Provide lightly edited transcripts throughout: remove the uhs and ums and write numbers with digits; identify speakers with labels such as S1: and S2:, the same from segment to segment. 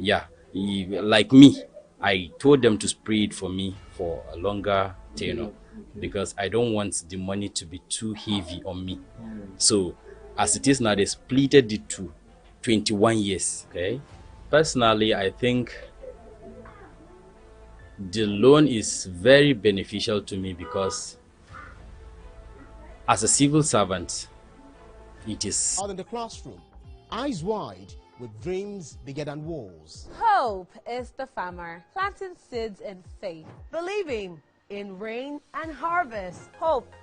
S1: Yeah, like me, I told them to spray it for me for a longer tenure because I don't want the money to be too heavy on me. So as it is now, they splitted it to 21 years. Okay. Personally, I think the loan is very beneficial to me because as a civil servant, it is
S2: out in the classroom, eyes wide, with dreams bigger than walls.
S3: Hope is the farmer, planting seeds in faith.
S4: Believing in rain and harvest. Hope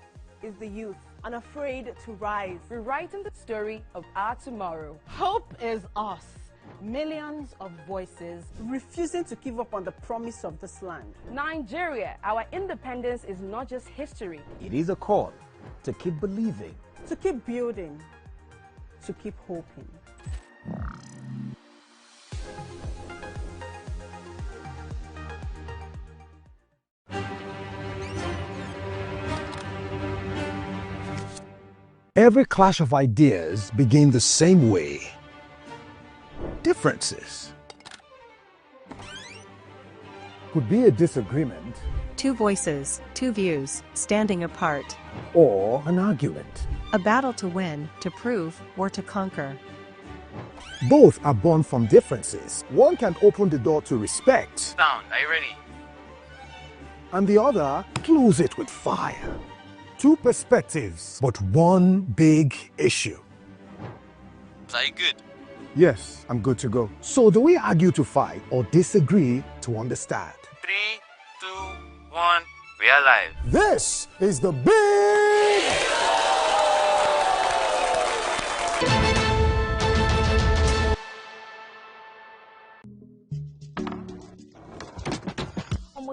S4: is the youth, unafraid to rise, rewriting the story of our tomorrow.
S5: Hope is us, millions of voices,
S4: refusing to give up on the promise of this land.
S5: Nigeria, our independence is not just history.
S6: It is a call to keep believing,
S4: to keep building, to keep hoping.
S6: Every clash of ideas begin the same way. Differences could be a disagreement,
S7: two voices, two views, standing apart,
S6: or an argument.
S7: a battle to win, to prove, or to conquer.
S6: Both are born from differences. One can open the door to respect.
S8: Sound, are you ready?
S6: And the other close it with fire. Two perspectives, but one big issue.
S8: Are you good?
S6: Yes, I'm good to go. So do we argue to fight or disagree to understand?
S8: 3, 2, 1, we are live.
S6: This is the big...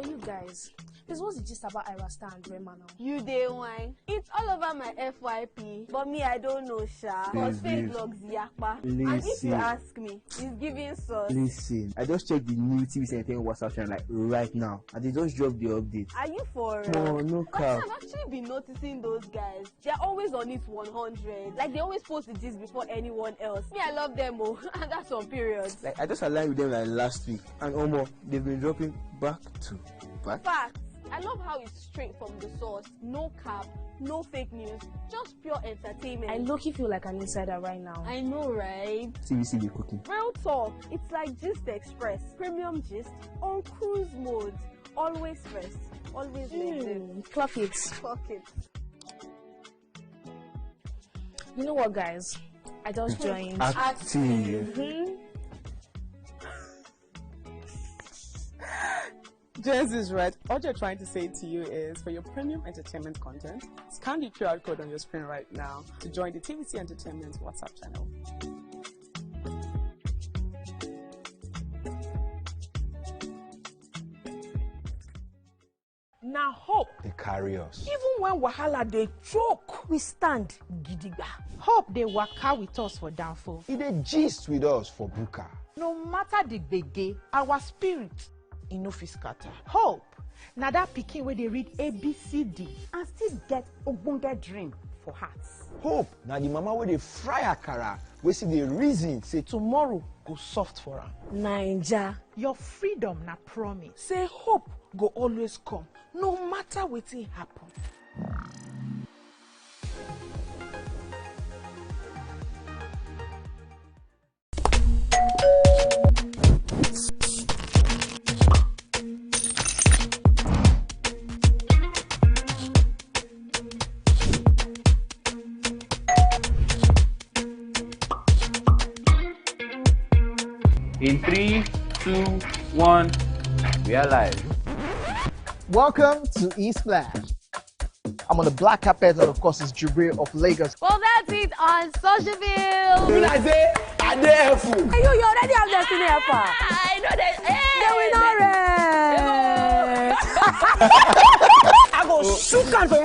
S9: You guys, this was the gist about Ira Star and Rema now.
S3: You day wine. It's all over my FYP, but me I don't know, Sha. Cause fake logs yakpa. And if you ask me, he's giving sauce.
S10: Listen, I just checked the new TV Center WhatsApp channel like right now, and they just dropped the update.
S3: Are you for
S10: No, no cap.
S3: I've actually been noticing those guys. They're always on it 100. Like they always post the gist before anyone else. Me, I love them, oh, and that's on periods.
S10: Like I just aligned with them like last week, and almost they've been dropping back to back.
S3: Facts. I love how it's straight from the source. No cap, no fake news, just pure entertainment.
S9: I low-key feel like an insider right now.
S3: I know, right?
S10: TVC be cooking.
S3: Real talk. It's like Gist Express, premium gist on cruise mode. Always first, always next.
S9: Clock it.
S3: Fuck it.
S9: You know what, guys? I just joined.
S10: Active.
S5: Jess is right. All you're trying to say to you is, for your premium entertainment content, scan the QR code on your screen right now to join the TVC Entertainment WhatsApp channel.
S4: Now hope.
S6: They carry us.
S4: Even when wahala they choke, we stand gidigba. Hope they waka with us for downfall.
S6: They gist with us for buka.
S4: No matter the gbege, our spirit in no fit scatter. Hope. Now that pikin where they read ABCD and still get ogbonge dream for hearts.
S6: Hope. Now the mama where they fry akara, we see the reason say
S4: Tomorrow go soft for her.
S9: Naija.
S4: Your freedom na promise. Say hope go always come, no matter wetin happen.
S8: In 3, 2, 1, we are live.
S11: Welcome to E-Splash. I'm on the black carpet, and of course, it's Jubril of Lagos.
S3: Well, that's it on Social View.
S6: When I say, I dare fool.
S3: You already have Destiny Helper. I know that.
S4: I go shoot out for you.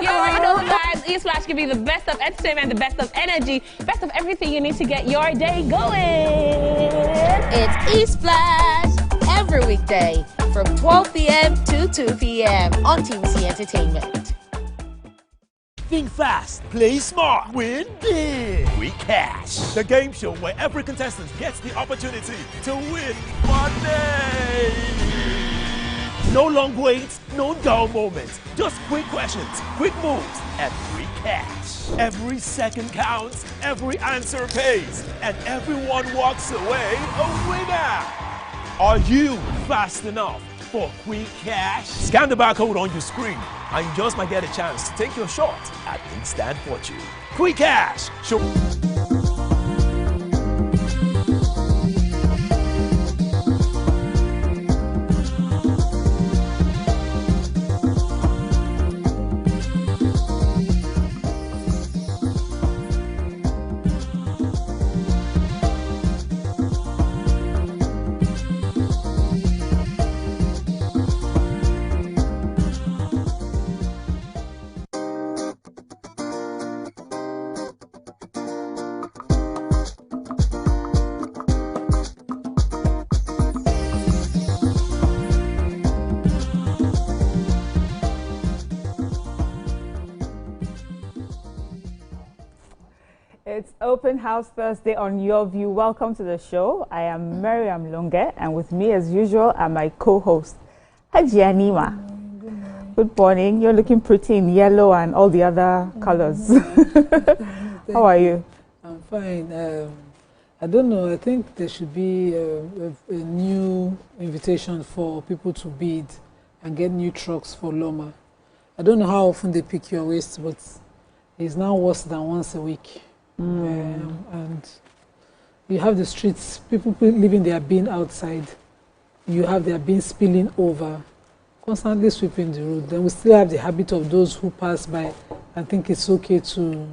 S3: You already know, guys. E-Splash can be the best of entertainment, the best of energy, best of everything you need to get your day going.
S12: It's E-Splash every weekday from 12 p.m. to 2 p.m. on TVC Entertainment.
S13: Think fast, play smart, win big. Quick Cash, the game show where every contestant gets the opportunity to win money. No long waits, no dull moments. Just quick questions, quick moves, and Quick Cash. Every second counts, every answer pays, and everyone walks away a winner. Are you fast enough for Quick Cash? Scan the barcode on your screen and you just might get a chance to take your shot at instant fortune. Quick Cash! Show.
S14: It's Open House Thursday on Your View. Welcome to the show. I am Miriam Longe, and with me, as usual, are my co-host, Haji Anima. Good morning. You're looking pretty in yellow and all the other colors. How are you?
S15: I'm fine. I don't know. I think there should be a new invitation for people to bid and get new trucks for Loma. I don't know how often they pick your waste, but it's now worse than once a week. And you have the streets, people leaving their bin outside. You have their bin spilling over, constantly sweeping the road. Then we still have the habit of those who pass by and think it's okay to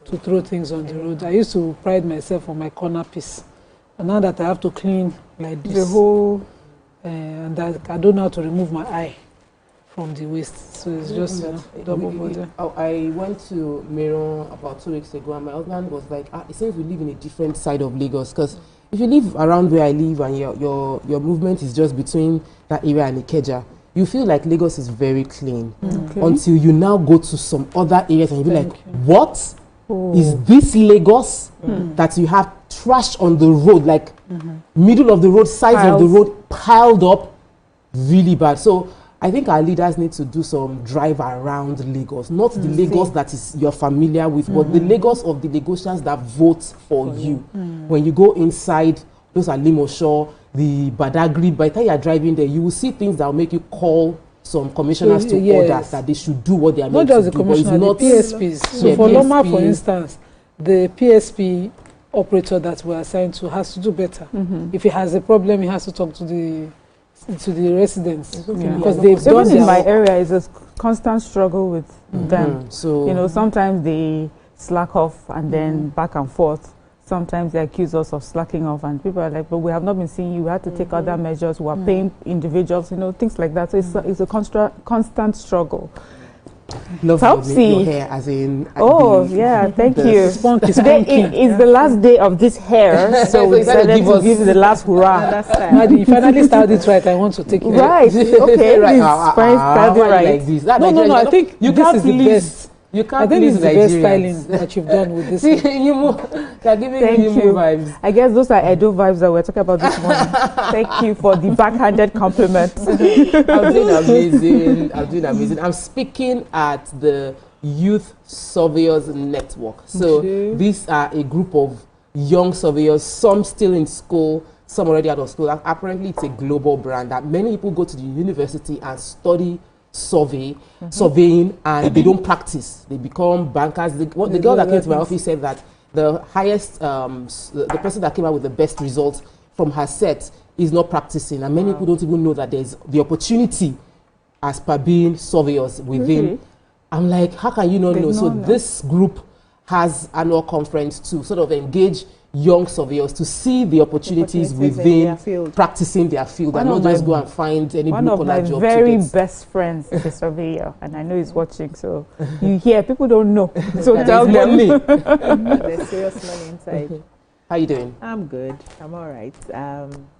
S15: throw things on the road. I used to pride myself on my corner piece, and now that I have to clean like this, the whole, and I don't know how to remove my eye from the waste, so it's just double bother.
S16: I went to Miron about 2 weeks ago, and my husband was like, it seems we live in a different side of Lagos, because if you live around where I live and your movement is just between that area and Ikeja, you feel like Lagos is very clean, until you now go to some other areas and you be like, what is this Lagos that you have trash on the road, like middle of the road, sides of the road, piled up really bad. So I think our leaders need to do some drive around Lagos, not the Lagos that is you're familiar with, but the Lagos of the Lagosians that vote for you. When you go inside, those are Limosho, the Badagry, by the time you're driving there, you will see things that will make you call some commissioners to order that they should do what they are meant to do.
S15: Not just the commissioner, the PSPs. So for Loma, for instance, the PSP operator that we're assigned to has to do better. If he has a problem, he has to talk to the residents, because they've done
S14: in my area is a constant struggle with them. So you know, sometimes they slack off and then back and forth. Sometimes they accuse us of slacking off, and people are like, but we have not been seeing you. We had to take other measures. We are paying individuals, you know, things like that. So it's a constant struggle.
S16: Love your hair, as in.
S14: Thank you. Today is the last day of this hair, so we decided to give the last hurrah.
S15: You finally started it right. I want to take it.
S14: Right. Okay.
S16: Like this.
S15: No. I think
S16: you
S15: this
S16: can't
S15: is the best.
S16: You can't.
S15: I think this is the best styling that you've done with this.
S16: You're giving me Imo vibes.
S14: I guess those are Edo vibes that we're talking about this morning. Thank you for the backhanded compliment.
S16: I'm doing amazing. I'm speaking at the Youth Surveyors Network. So these are a group of young surveyors, some still in school, some already out of school. Apparently, it's a global brand that many people go to the university and study surveying, and they don't practice. They become bankers. The girl that came to my office said that the highest, the person that came out with the best results from her set is not practicing, and many people don't even know that there's the opportunity as per being surveyors within. I'm like, how can you not know? So this group has annual conference to sort of engage young surveyors to see the opportunities within practicing their field, and not just go and find any blue collar job.
S14: One of my very best friends is a surveyor, and I know he's watching, so you hear, people don't know. So tell them.
S17: There's serious money inside.
S16: How you doing?
S17: I'm good. I'm all right.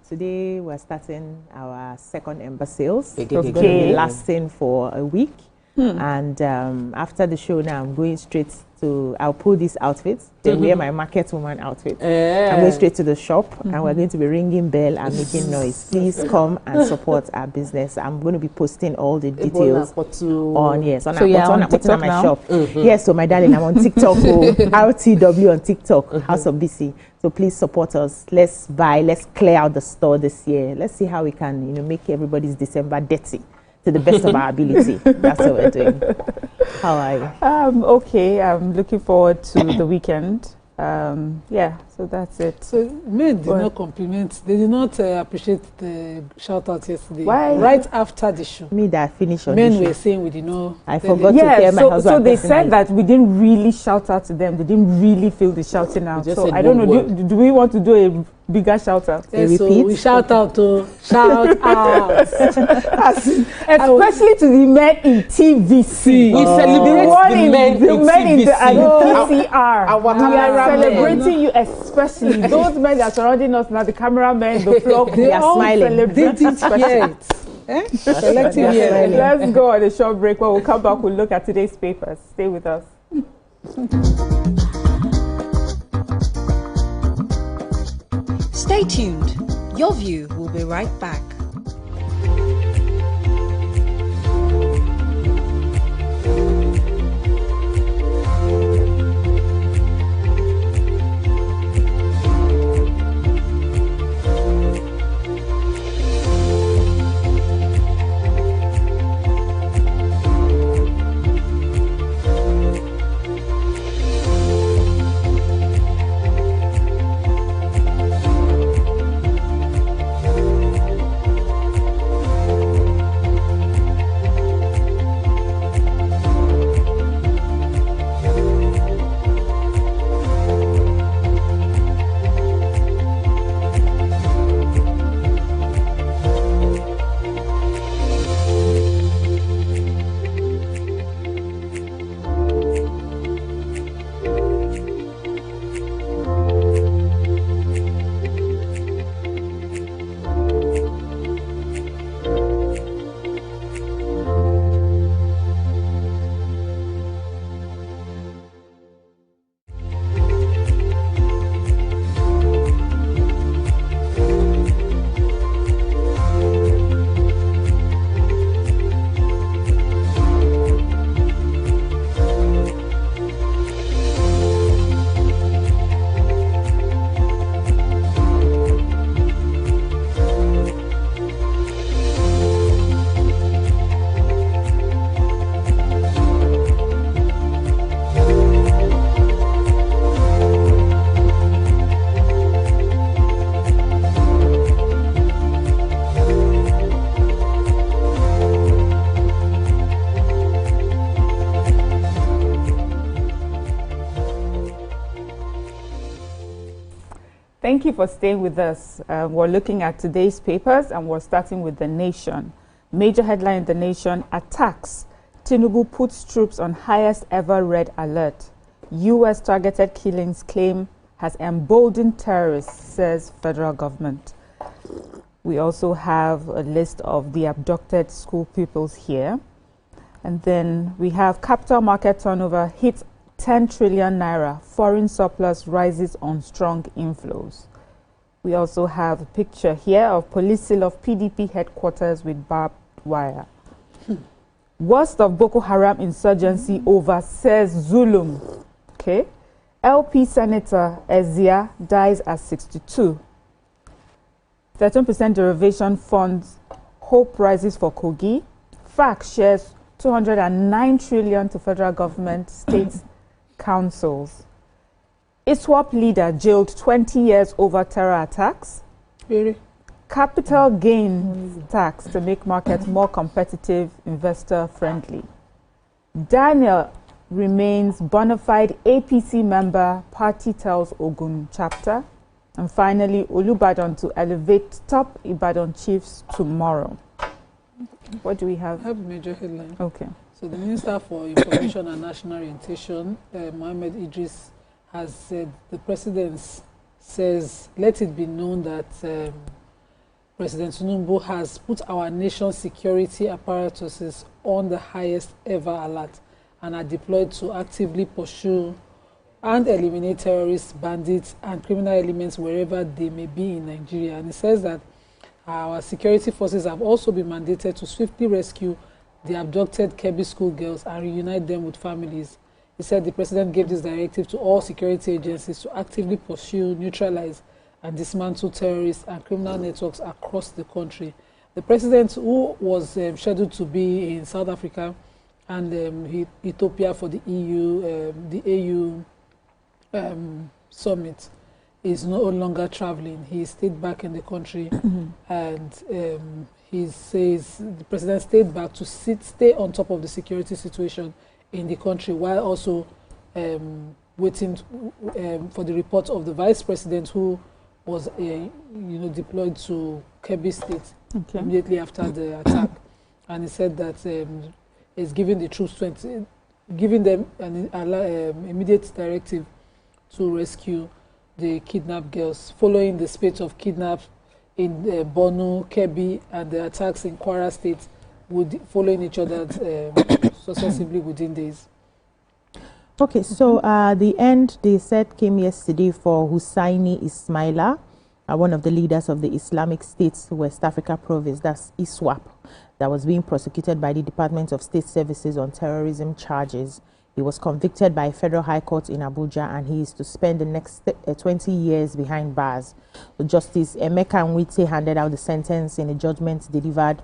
S17: Today we're starting our second Ember sales. It's going to be lasting for a week. And after the show now, I'm going straight to, I'll pull these outfits, then wear my market woman outfit. I'm going straight to the shop, and we're going to be ringing bell and making noise. Please come and support our business. I'm going to be posting all the details on, yes, on,
S14: so on TikTok
S17: my
S14: now?
S17: shop. Yes, so my darling, I'm on TikTok, RTW on TikTok, House of BC. So please support us. Let's clear out the store this year. Let's see how we can, make everybody's December dirty to the best of our ability. That's what we're doing. How are you?
S14: Okay, I'm looking forward to the weekend. Yeah, so that's it.
S15: So men did not compliment, they did not appreciate the shout out yesterday.
S14: Why?
S15: Right after the show.
S17: Me that finished on
S15: men
S17: the show.
S15: were saying we did not.
S17: I forgot to tell my husband.
S14: So they said that we didn't really shout out to them. They didn't really feel the shouting out. So I don't know, do we want to do a bigger shout out?
S15: Yes, so we shout out to shout out.
S14: Especially to the men in TVC.
S16: We celebrate the men in TVC.
S14: PCR. We are celebrating you, especially those men that are surrounding us now, the cameramen, the flock.
S17: They are smiling.
S15: They didn't hear it. Selective hearing.
S14: Let's go on a short break. When we'll come back, we'll look at today's papers. Stay with us.
S18: Stay tuned. Your View will be right back.
S14: Thank you for staying with us. We're looking at today's papers and we're starting with The Nation. Major headline in The Nation: attacks. Tinubu puts troops on highest ever red alert. U.S. targeted killings claim has emboldened terrorists, says federal government. We also have a list of the abducted school pupils here. And then we have capital market turnover hits 10 trillion naira. Foreign surplus rises on strong inflows. We also have a picture here of police seal of PDP headquarters with barbed wire. Worst of Boko Haram insurgency over, says Zulum. Okay. LP Senator Ezia dies at 62. 13% derivation funds, hope rises for Kogi. FAC shares 209 trillion to federal government, states, councils. ISWAP leader jailed 20 years over terror attacks.
S15: Really?
S14: Capital gains tax to make markets more competitive, investor friendly. Daniel remains bona fide APC member, party tells Ogun chapter. And finally, Olubadan to elevate top Ibadan chiefs tomorrow. What do we have?
S15: I have a major headline.
S14: Okay.
S15: So the Minister for Information and National Orientation, Mohammed Idris, has said the President says, let it be known that President Tinubu has put our nation's security apparatuses on the highest ever alert and are deployed to actively pursue and eliminate terrorists, bandits, and criminal elements wherever they may be in Nigeria. And it says that our security forces have also been mandated to swiftly rescue the abducted Kebbi schoolgirls and reunite them with families. He said the president gave this directive to all security agencies to actively pursue, neutralize, and dismantle terrorists and criminal networks across the country. The president, who was scheduled to be in South Africa and Ethiopia for the AU summit, is no longer traveling. He stayed back in the country, and he says the president stayed back to stay on top of the security situation in the country, while also waiting for the report of the vice president, who was deployed to Kebbi State immediately after the attack. And he said that he's giving the troops giving them an immediate directive to rescue the kidnapped girls, following the spate of kidnaps in Borno, Kebbi, and the attacks in Kwara State, following each other successively within days.
S17: Okay, so the end, they said, came yesterday for Hussaini Ismaila, one of the leaders of the Islamic State's West Africa province, that's ISWAP, that was being prosecuted by the Department of State Services on terrorism charges. He was convicted by a federal high court in Abuja, and he is to spend the next 20 years behind bars. Justice Emeka Nwite handed out the sentence in a judgment delivered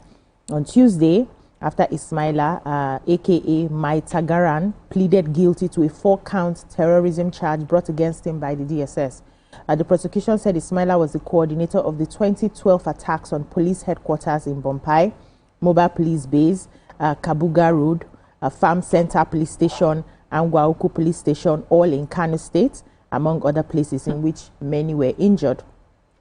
S17: on Tuesday after Ismaila, aka Mai Tagaran, pleaded guilty to a 4-count terrorism charge brought against him by the DSS. The prosecution said Ismaila was the coordinator of the 2012 attacks on police headquarters in Bompai, Mobile Police Base, Kabuga Road, Farm Center Police Station, and Gwauku Police Station, all in Kano State, among other places in which many were injured.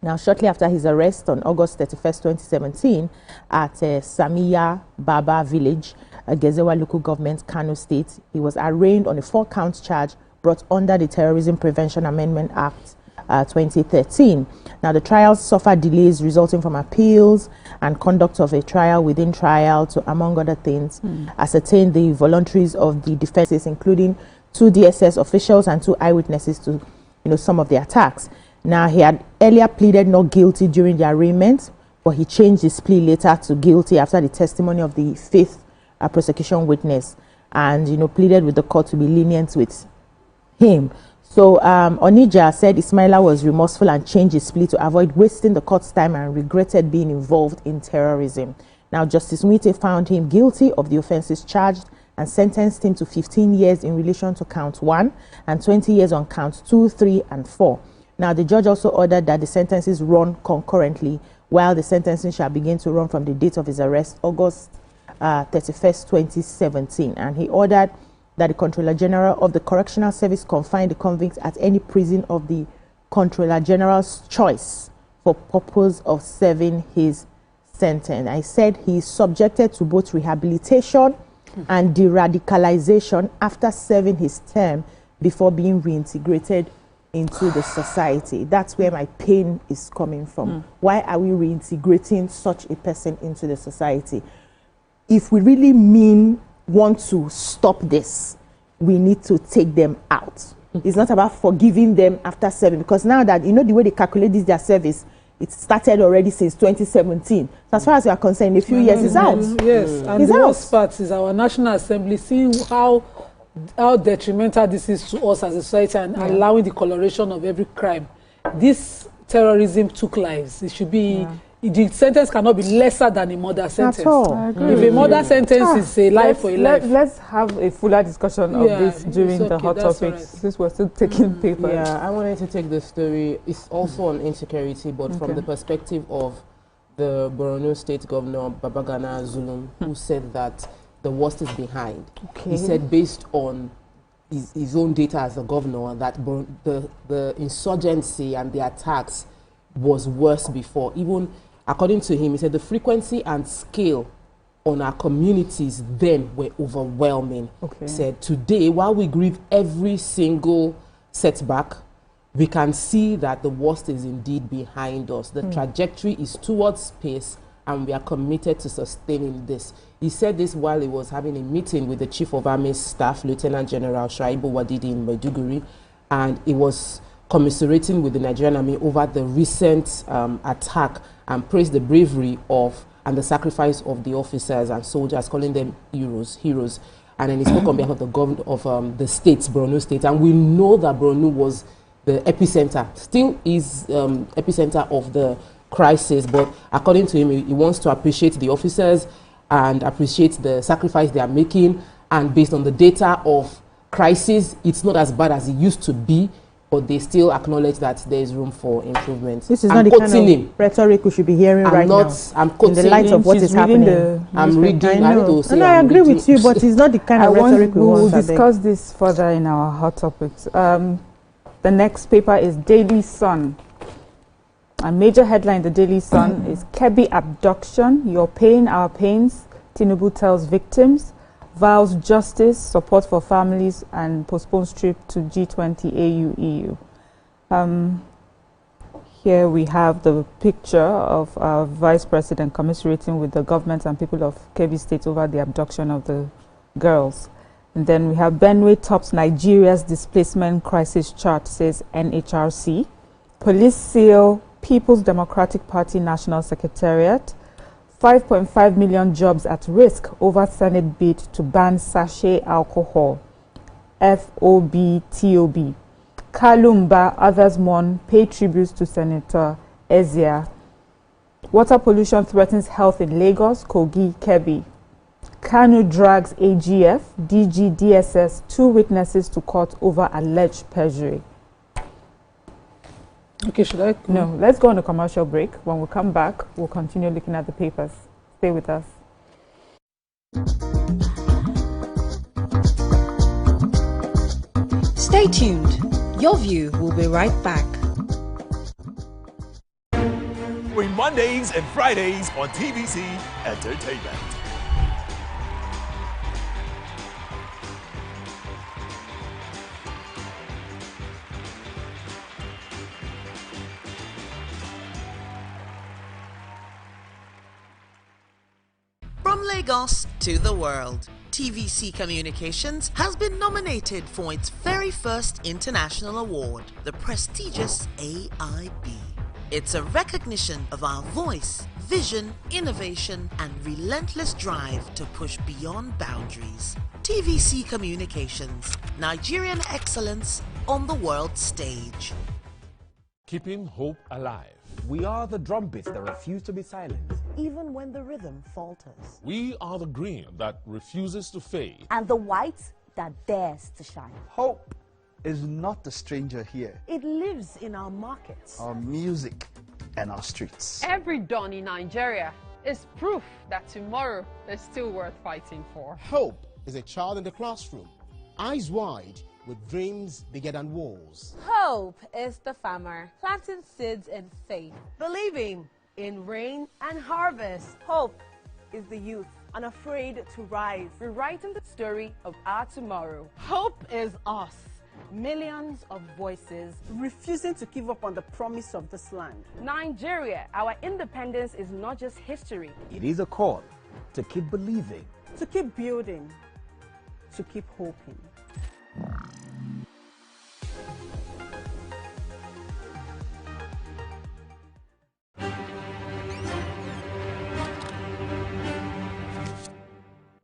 S17: Now, shortly after his arrest on August 31st, 2017, at Samiya Baba Village, Gezewa Local Government, Kano State, he was arraigned on a 4-count charge brought under the Terrorism Prevention Amendment Act 2013. Now, the trials suffered delays resulting from appeals and conduct of a trial within trial to, among other things, ascertain the voluntaries of the defenses, including 2 DSS officials and 2 eyewitnesses to, some of the attacks. Now, he had earlier pleaded not guilty during the arraignment, but he changed his plea later to guilty after the testimony of the 5th prosecution witness, and pleaded with the court to be lenient with him. So Onija said Ismaila was remorseful and changed his plea to avoid wasting the court's time and regretted being involved in terrorism. Now, Justice Nwite found him guilty of the offences charged and sentenced him to 15 years in relation to count 1 and 20 years on counts 2, 3, and 4. Now, the judge also ordered that the sentences run concurrently, while the sentencing shall begin to run from the date of his arrest, August 31st, 2017. And he ordered that the Controller General of the Correctional Service confine the convict at any prison of the Controller General's choice for purpose of serving his sentence. I said he is subjected to both rehabilitation and de-radicalization after serving his term before being reintegrated into the society. That's where my pain is coming from. Why are we reintegrating such a person into the society? If we really want to stop this, we need to take them out. It's not about forgiving them after serving, because now that the way they calculate this, their service, it started already since 2017. So as far as we are concerned, in a few years it's out.
S15: Yes, and the worst part is our National Assembly seeing how detrimental this is to us as a society and allowing the coloration of every crime. This terrorism took lives. It should be the sentence cannot be lesser than a murder sentence.
S17: At all.
S15: If a murder sentence is a life for a life.
S14: Let's have a fuller discussion of this during the hot topics, since we're still taking papers.
S16: Yeah, I wanted to take the story. It's also on insecurity, but from the perspective of the Borno State Governor, Babagana Zulum, who said that the worst is behind. He said, based on his own data as a governor, that the insurgency and the attacks was worse before. Even according to him, he said the frequency and scale on our communities then were overwhelming. He said, today, while we grieve every single setback, we can see that the worst is indeed behind us. The trajectory is towards peace, and we are committed to sustaining this. He said this while he was having a meeting with the Chief of Army Staff, Lieutenant General Shaibu Wadidi in Maiduguri, and he was commiserating with the Nigerian Army over the recent attack and praised the bravery of and the sacrifice of the officers and soldiers, calling them heroes. And then he spoke on behalf of the government of the states, Borno State, and we know that Borno was the epicenter, still is epicenter of the crisis, but according to him, he wants to appreciate the officers and appreciate the sacrifice they are making, and based on the data of crisis, it's not as bad as it used to be, but they still acknowledge that there is room for improvement.
S17: This is not the kind of rhetoric we should be hearing right now.
S16: I'm quoting
S17: in the light of what is happening.
S16: I'm reading.
S17: I agree with you, but it's not the kind of rhetoric we want.
S14: We will discuss this further in our hot topics. The next paper is Daily Sun. A major headline in the Daily Sun is Kebbi abduction, your pain, our pains. Tinubu tells victims, vows justice, support for families, and postpones trip to G20 AU-EU. Here we have the picture of our Vice President commiserating with the government and people of Kebbi State over the abduction of the girls. And then we have Benue tops Nigeria's displacement crisis chart, says NHRC. Police seal People's Democratic Party National Secretariat. 5.5 million jobs at risk over Senate bid to ban sachet alcohol. FOBTOB. Kalumba, others mourn, pay tributes to Senator Ezia. Water pollution threatens health in Lagos, Kogi, Kebbi. Kanu drags AGF, DG, DSS, 2 witnesses to court over alleged perjury.
S15: Okay, should I?
S14: No, let's go on a commercial break. When we come back, we'll continue looking at the papers. Stay with us.
S18: Stay tuned. Your view will be right back.
S13: Mondays and Fridays on TVC Entertainment.
S19: From Lagos to the world, TVC Communications has been nominated for its very first international award, the prestigious AIB. It's a recognition of our voice, vision, innovation, and relentless drive to push beyond boundaries. TVC Communications, Nigerian excellence on the world stage.
S13: Keeping hope alive.
S20: We are the drumbeats that refuse to be silenced, even when the rhythm falters.
S13: We are the green that refuses to fade.
S21: And the white that dares to shine.
S22: Hope is not a stranger here.
S21: It lives in our markets,
S22: our music, and our streets.
S23: Every dawn in Nigeria is proof that tomorrow is still worth fighting for.
S2: Hope is a child in the classroom, eyes wide, with dreams bigger than walls.
S3: Hope is the farmer planting seeds in faith, believing in rain and harvest.
S21: Hope is the youth unafraid to rise, rewriting the story of our tomorrow. Hope is us, millions of voices refusing to give up on the promise of this land.
S3: Nigeria, our independence is not just history.
S20: It is a call to keep believing,
S21: to keep building, to keep hoping.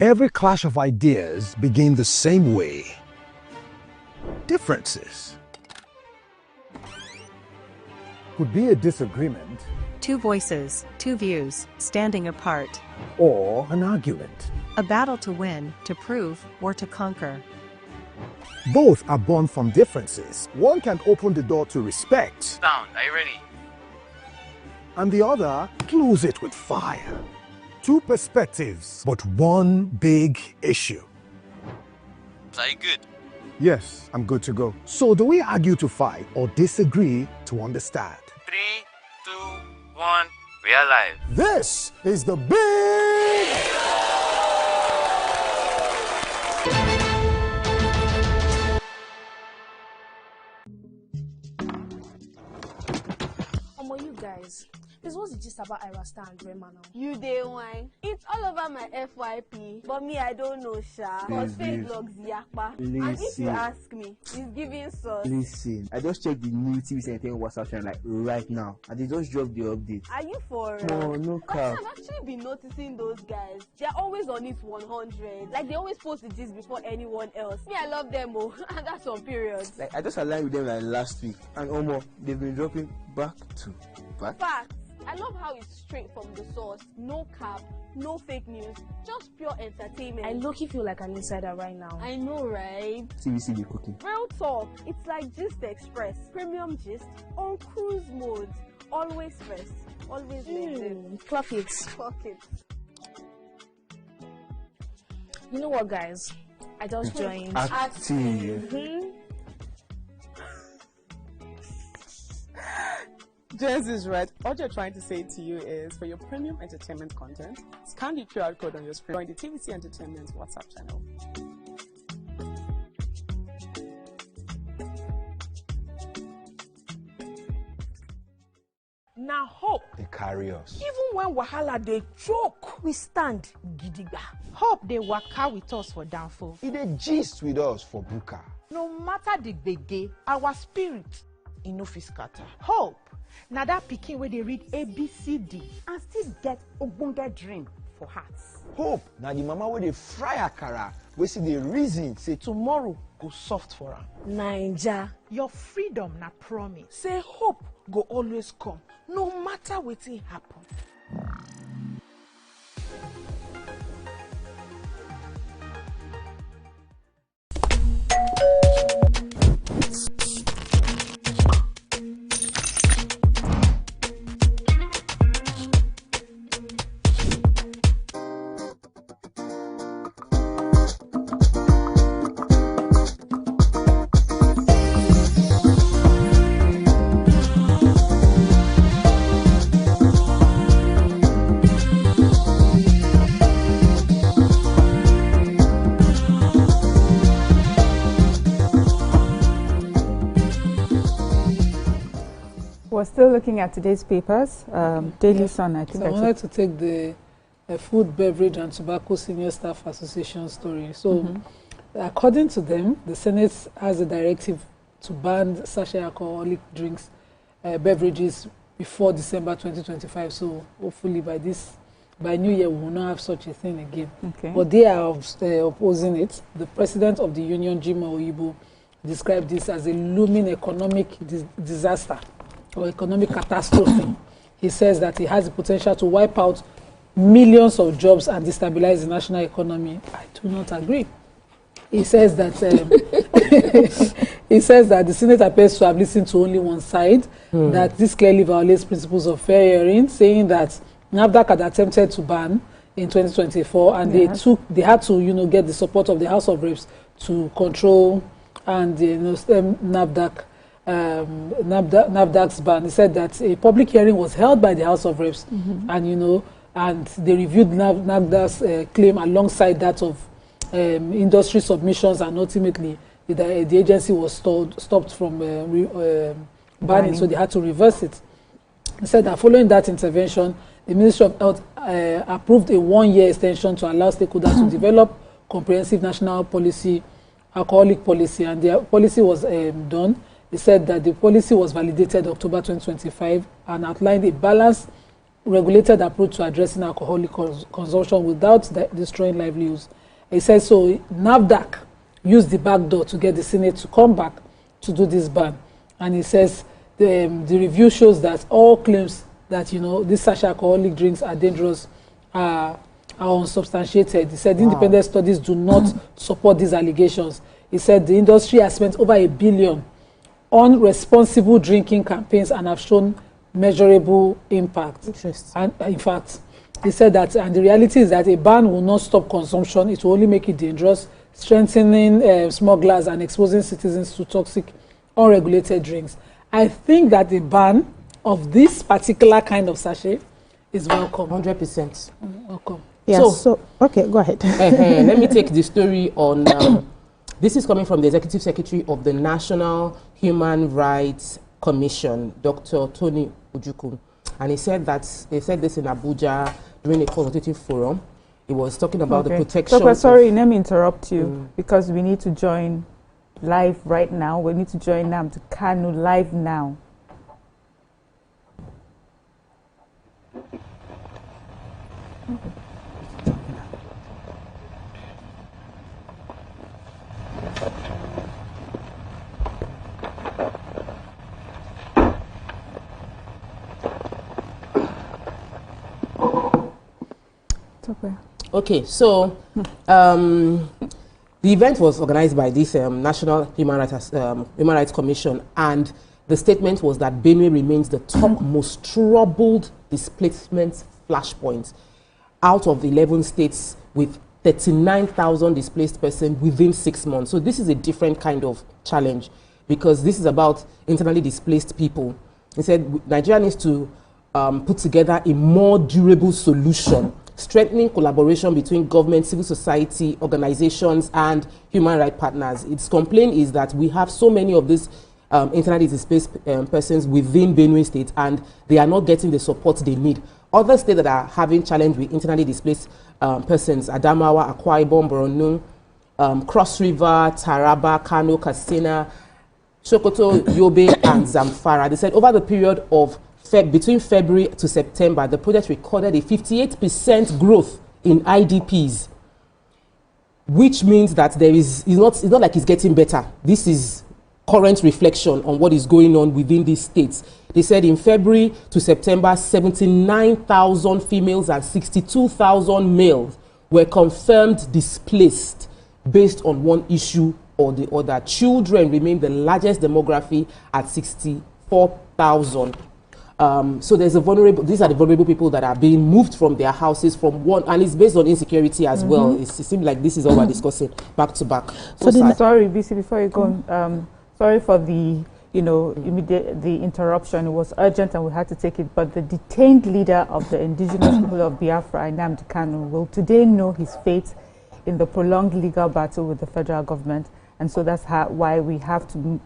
S6: Every clash of ideas begin the same way. Differences could be a disagreement,
S7: 2 voices, 2 views, standing apart,
S6: or an argument.
S7: A battle to win, to prove, or to conquer.
S6: Both are born from differences. One can open the door to respect.
S8: Sound, are you ready?
S6: And the other close it with fire. 2 perspectives, but one big issue.
S8: Are you good?
S6: Yes, I'm good to go. So do we argue to fight or disagree to understand?
S8: 3, 2, 1, we are live.
S6: This is the big...
S9: guys. This was the gist about Ira Star and Rema now.
S3: You day wine. It's all over my FYP, but me I don't know, Sha. Cause fake logs yakpa. And if you ask me, it's giving sauce.
S1: Listen, I just checked the new TV Center WhatsApp channel like right now, and they just dropped the update.
S3: Are you for real?
S1: No, no cap.
S3: I've actually been noticing those guys. They're always on it 100. Like they always post the gist before anyone else. Me, I love them, oh, and that's on periods.
S1: Like I just aligned with them like last week, and almost they've been dropping back to back.
S3: Facts. I love how it's straight from the source. No cap, no fake news, just pure entertainment.
S9: I low-key feel like an insider right now.
S3: I know, right?
S1: TVC be cooking.
S3: Real talk. It's like Gist Express. Premium gist on cruise mode. Always first. Always maintain.
S9: Clock it.
S3: Clock it.
S9: You know what, guys? I just joined.
S1: Active.
S5: Jess is right. What you're trying to say to you is, for your premium entertainment content, scan the QR code on your screen. Join the TVC Entertainment WhatsApp channel.
S4: Now hope.
S20: They carry us.
S4: Even when wahala they choke, we stand gidigba. Hope they waka with us for downfall.
S20: They gist with us for buka.
S4: No matter the gbege, our spirit in no fit scatter. Hope. Now that pikin where they read ABCD and still get ogbonge dream for hearts.
S20: Hope. Now the mama where they fry akara, we see the reason say
S4: tomorrow go soft for her.
S9: Naija.
S4: Your freedom na promise.
S9: Say hope go always come, no matter wetin happen.
S14: We're still looking at today's papers. Daily Sun, I think.
S15: So I wanted to take the Food, Beverage and Tobacco Senior Staff Association story. So according to them, the Senate has a directive to ban sachet alcoholic drinks, beverages before December 2025. So hopefully by New Year, we will not have such a thing again.
S14: Okay.
S15: But they are opposing it. The president of the union, Jim Oyibo, described this as a looming economic disaster or economic catastrophe. He says that it has the potential to wipe out millions of jobs and destabilize the national economy. I do not agree. He says that the Senate appears to have listened to only one side, that this clearly violates principles of fair hearing, saying that NAFDAC had attempted to ban in 2024, and they had to get the support of the House of Reps to control and NAFDAC's ban. He said that a public hearing was held by the House of Reps, and they reviewed NAFDAC's claim alongside that of industry submissions, and ultimately the agency was stopped from banning, so they had to reverse it. He said that following that intervention, the Ministry of Health approved a 1-year extension to allow stakeholders to develop comprehensive national policy, alcoholic policy, and their policy was done. He said that the policy was validated October 2025 and outlined a balanced, regulated approach to addressing alcoholic consumption without destroying livelihoods. He said so NAFDAC used the back door to get the Senate to come back to do this ban. And he says the review shows that all claims that these sachet alcoholic drinks are dangerous are unsubstantiated. He said independent studies do not support these allegations. He said the industry has spent over $1 billion on responsible drinking campaigns and have shown measurable impact. And in fact, he said that, and the reality is that a ban will not stop consumption, it will only make it dangerous, strengthening smugglers and exposing citizens to toxic, unregulated drinks. I think that the ban of this particular kind of sachet is welcome.
S16: 100%.
S15: Welcome.
S16: Yeah,
S17: so okay, go ahead.
S16: Let me take the story on. This is coming from the Executive Secretary of the National Human Rights Commission, Dr. Tony Ojukwu. and he said this in Abuja during a consultative forum. He was talking about the protection.
S14: So, sorry, let me interrupt you because we need to join live right now. We need to join Nnamdi Kanu live now.
S16: Okay, so the event was organized by this National Human Rights Commission, and the statement was that Benue remains the top most troubled displacement flashpoint out of 11 states with 39,000 displaced persons within 6 months. So this is a different kind of challenge because this is about internally displaced people. He said Nigeria needs to put together a more durable solution, strengthening collaboration between government, civil society, organizations, and human rights partners. Its complaint is that we have so many of these internally displaced persons within Benue State, and they are not getting the support they need. Other states that are having challenge with internally displaced persons, Adamawa, Akwa Ibom, Borno, Cross River, Taraba, Kano, Katsina, Sokoto, Yobe, and Zamfara. They said over the period of between February to September, the project recorded a 58% growth in IDPs, which means that it's not like it's getting better. This is current reflection on what is going on within these states. They said in February to September, 79,000 females and 62,000 males were confirmed displaced based on one issue or the other. Children remain the largest demography at 64,000. So there's these are the vulnerable people that are being moved from their houses from one, and it's based on insecurity as well. It seems like this is all we're discussing back to back.
S14: So sorry, BC, before you go, sorry for the the interruption. It was urgent and we had to take it. But the detained leader of the indigenous people of Biafra, Nnamdi Kanu, will today know his fate in the prolonged legal battle with the federal government, and so that's why we have to.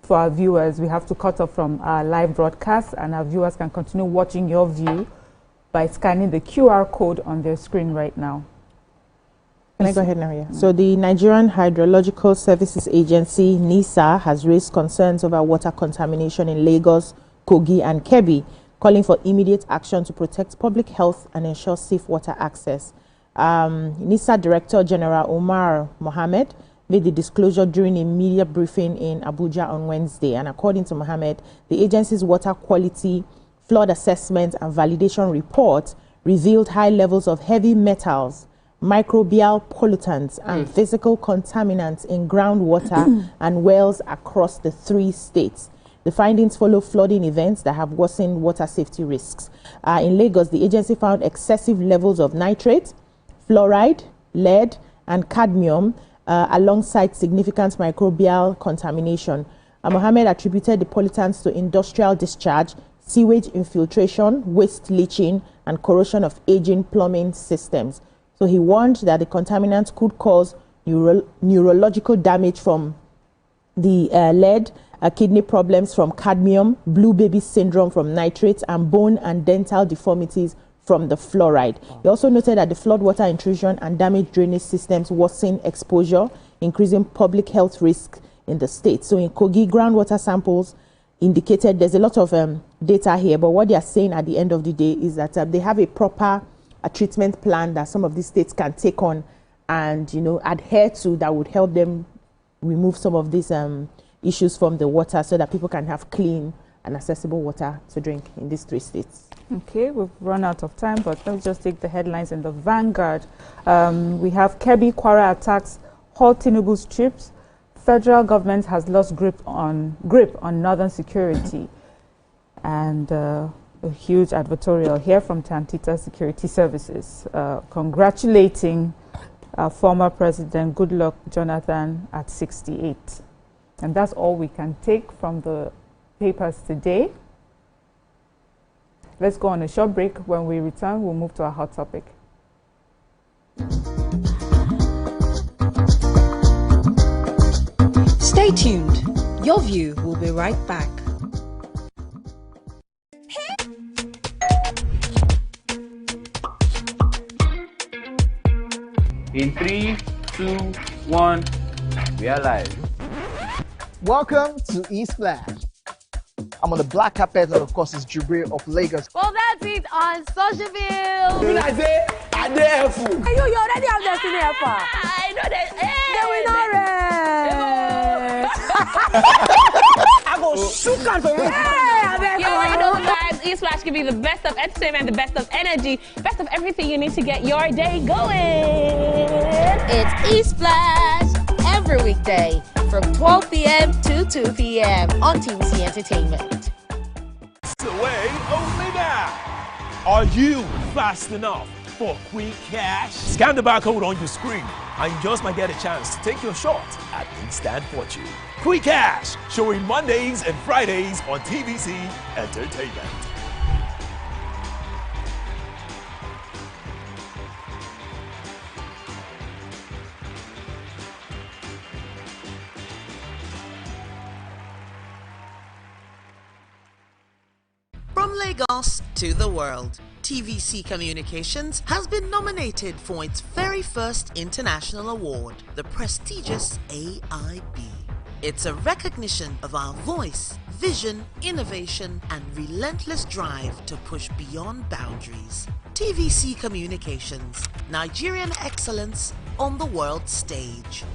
S14: For our viewers, we have to cut off from our live broadcast, and our viewers can continue watching your view by scanning the QR code on their screen right now.
S17: Can I go ahead now? Yeah. So the Nigerian Hydrological Services Agency, NISA, has raised concerns over water contamination in Lagos, Kogi, and Kebbi, calling for immediate action to protect public health and ensure safe water access. NISA Director General Omar Mohammed made the disclosure during a media briefing in Abuja on Wednesday. And according to Mohammed, the agency's water quality, flood assessment and validation report revealed high levels of heavy metals, microbial pollutants and physical contaminants in groundwater and wells across the 3 states. The findings follow flooding events that have worsened water safety risks. In Lagos, the agency found excessive levels of nitrate, fluoride, lead and cadmium alongside significant microbial contamination. Mohammed attributed the pollutants to industrial discharge, sewage infiltration, waste leaching, and corrosion of aging plumbing systems. So he warned that the contaminants could cause neurological damage from the lead, kidney problems from cadmium, blue baby syndrome from nitrates, and bone and dental deformities from the fluoride. He also noted that the floodwater intrusion and damaged drainage systems worsen exposure, increasing public health risk in the state. So in Kogi, groundwater samples indicated, there's a lot of data here, but what they are saying at the end of the day is that they have a proper treatment plan that some of these states can take on and adhere to, that would help them remove some of these issues from the water so that people can have clean and accessible water to drink in these 3 states.
S14: Okay, we've run out of time, but let me just take the headlines in the Vanguard. We have Kebbi Kwara attacks halt Tinubu's troops. Federal government has lost grip on northern security. And a huge advertorial here from Tantita Security Services congratulating former President Goodluck Jonathan at 68. And that's all we can take from the papers today. Let's go on a short break. When we return, we'll move to our hot topic.
S18: Stay tuned. Your View will be right back.
S8: In 3, 2, 1, we are live.
S22: Welcome to E-Splash. I'm on the black carpet, and of course, it's Jubril of Lagos.
S3: Well, that's it on Social View.
S22: When I say, I dare fool.
S3: You already have Destiny Alpha. I know that.
S22: I go shoot out for you.
S10: You know, guys, E-Splash can be the best of entertainment, the best of energy, best of everything you need to get your day going.
S11: It's E-Splash every weekday from 12 p.m. to 2 p.m. on TVC Entertainment.
S13: Away, Omega! Are you fast enough for quick cash? Scan the barcode on your screen and you just might get a chance to take your shot at instant fortune. Quick Cash, showing Mondays and Fridays on TVC Entertainment.
S19: From Lagos to the world, TVC Communications has been nominated for its very first international award, the prestigious AIB. It's a recognition of our voice, vision, innovation, and relentless drive to push beyond boundaries. TVC Communications, Nigerian excellence on the world stage.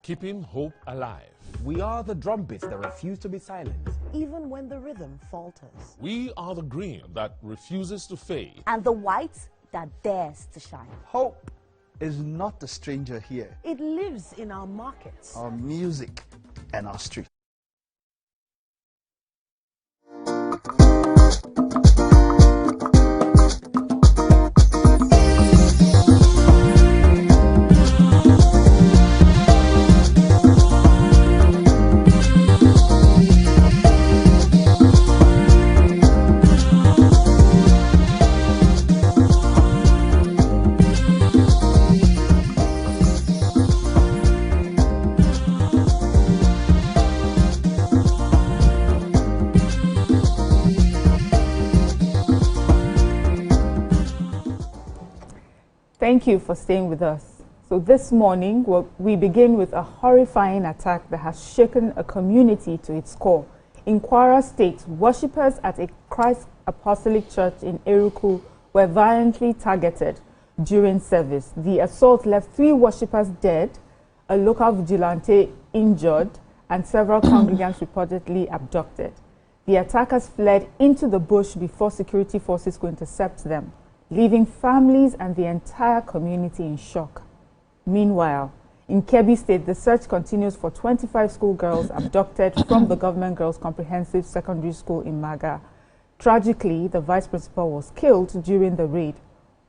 S12: Keeping hope alive.
S20: We are the drumbeats that refuse to be silent.
S9: Even when the rhythm falters.
S12: We are the green that refuses to fade.
S9: And the white that dares to shine.
S22: Hope is not a stranger here.
S9: It lives in our markets,
S22: our music, and our streets.
S14: Thank you for staying with us. So this morning, we begin with a horrifying attack that has shaken a community to its core. In Kwara State, worshippers at a Christ Apostolic Church in Eruku were violently targeted during service. The assault left 3 worshippers dead, a local vigilante injured, and several congregants reportedly abducted. The attackers fled into the bush before security forces could intercept them, leaving families and the entire community in shock. Meanwhile, in Kebbi State, the search continues for 25 schoolgirls abducted from the Government Girls Comprehensive Secondary School in Maga. Tragically, the vice principal was killed during the raid.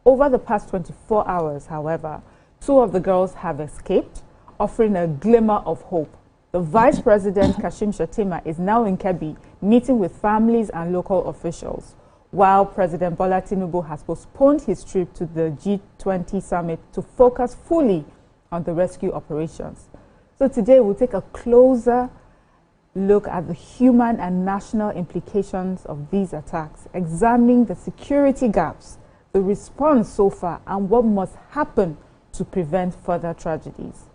S14: Over the past 24 hours, however, 2 of the girls have escaped, offering a glimmer of hope. The Vice President, Kashim Shettima, is now in Kebbi, meeting with families and local officials, while President Bola Tinubu has postponed his trip to the G20 summit to focus fully on the rescue operations. So today we'll take a closer look at the human and national implications of these attacks, examining the security gaps, the response so far, and what must happen to prevent further tragedies.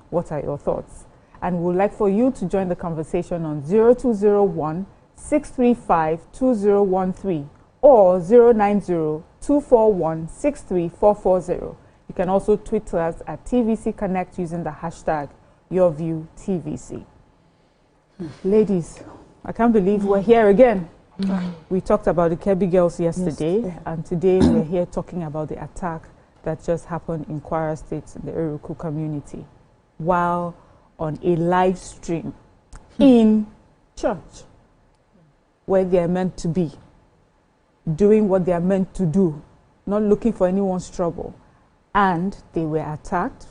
S14: What are your thoughts? And we'd like for you to join the conversation on 0201 635-2013 or 090-241-63440. You can also tweet to us at TVC Connect using the hashtag YourViewTVC. Ladies, I can't believe we're here again. We talked about the Kebbi girls yesterday, and today we're here talking about the attack that just happened in Kwara State in the Eruku community while on a live stream in church, where they are meant to be, doing what they are meant to do, not looking for anyone's trouble. And they were attacked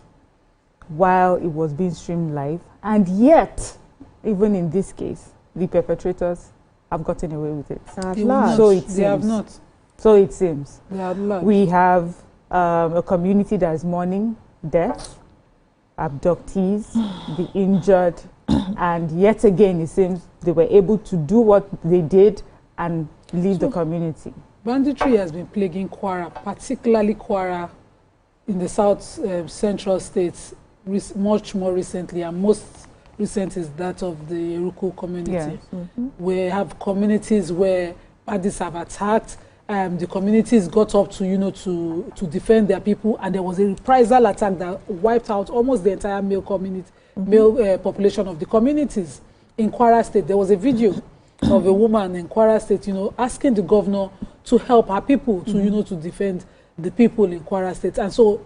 S14: while it was being streamed live. And yet, even in this case, the perpetrators have gotten away with it. So it seems.
S15: They have not.
S14: So it seems.
S15: They have not.
S14: We have a community that is mourning death, abductees, the injured, and yet again it seems they were able to do what they did and leave the community.
S15: Banditry has been plaguing Kwara, particularly Kwara in the South Central states much more recently, and most recent is that of the Eruku community.
S14: Yes.
S15: We have communities where parties have attacked. The communities got up to, to defend their people, and there was a reprisal attack that wiped out almost the entire male community, male population of the communities. In Kwara State, there was a video of a woman in Kwara State, asking the governor to help her people to, to defend the people in Kwara State. And so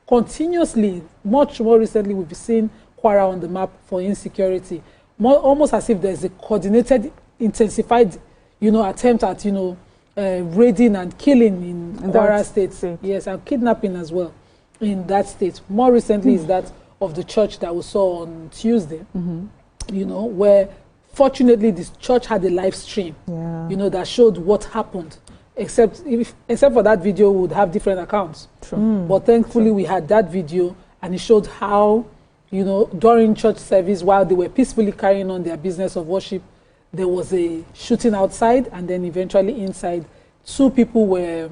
S15: continuously, much more recently, we've seen Kwara on the map for insecurity, almost as if there's a coordinated, intensified, attempt at, raiding and killing in Kwara State. Yes, and kidnapping as well in that state. More recently is that of the church that we saw on Tuesday, where fortunately this church had a live stream, that showed what happened. Except for that video, we would have different accounts. But thankfully, we had that video, and it showed how, during church service, while they were peacefully carrying on their business of worship, there was a shooting outside, and then eventually inside, 2 people were,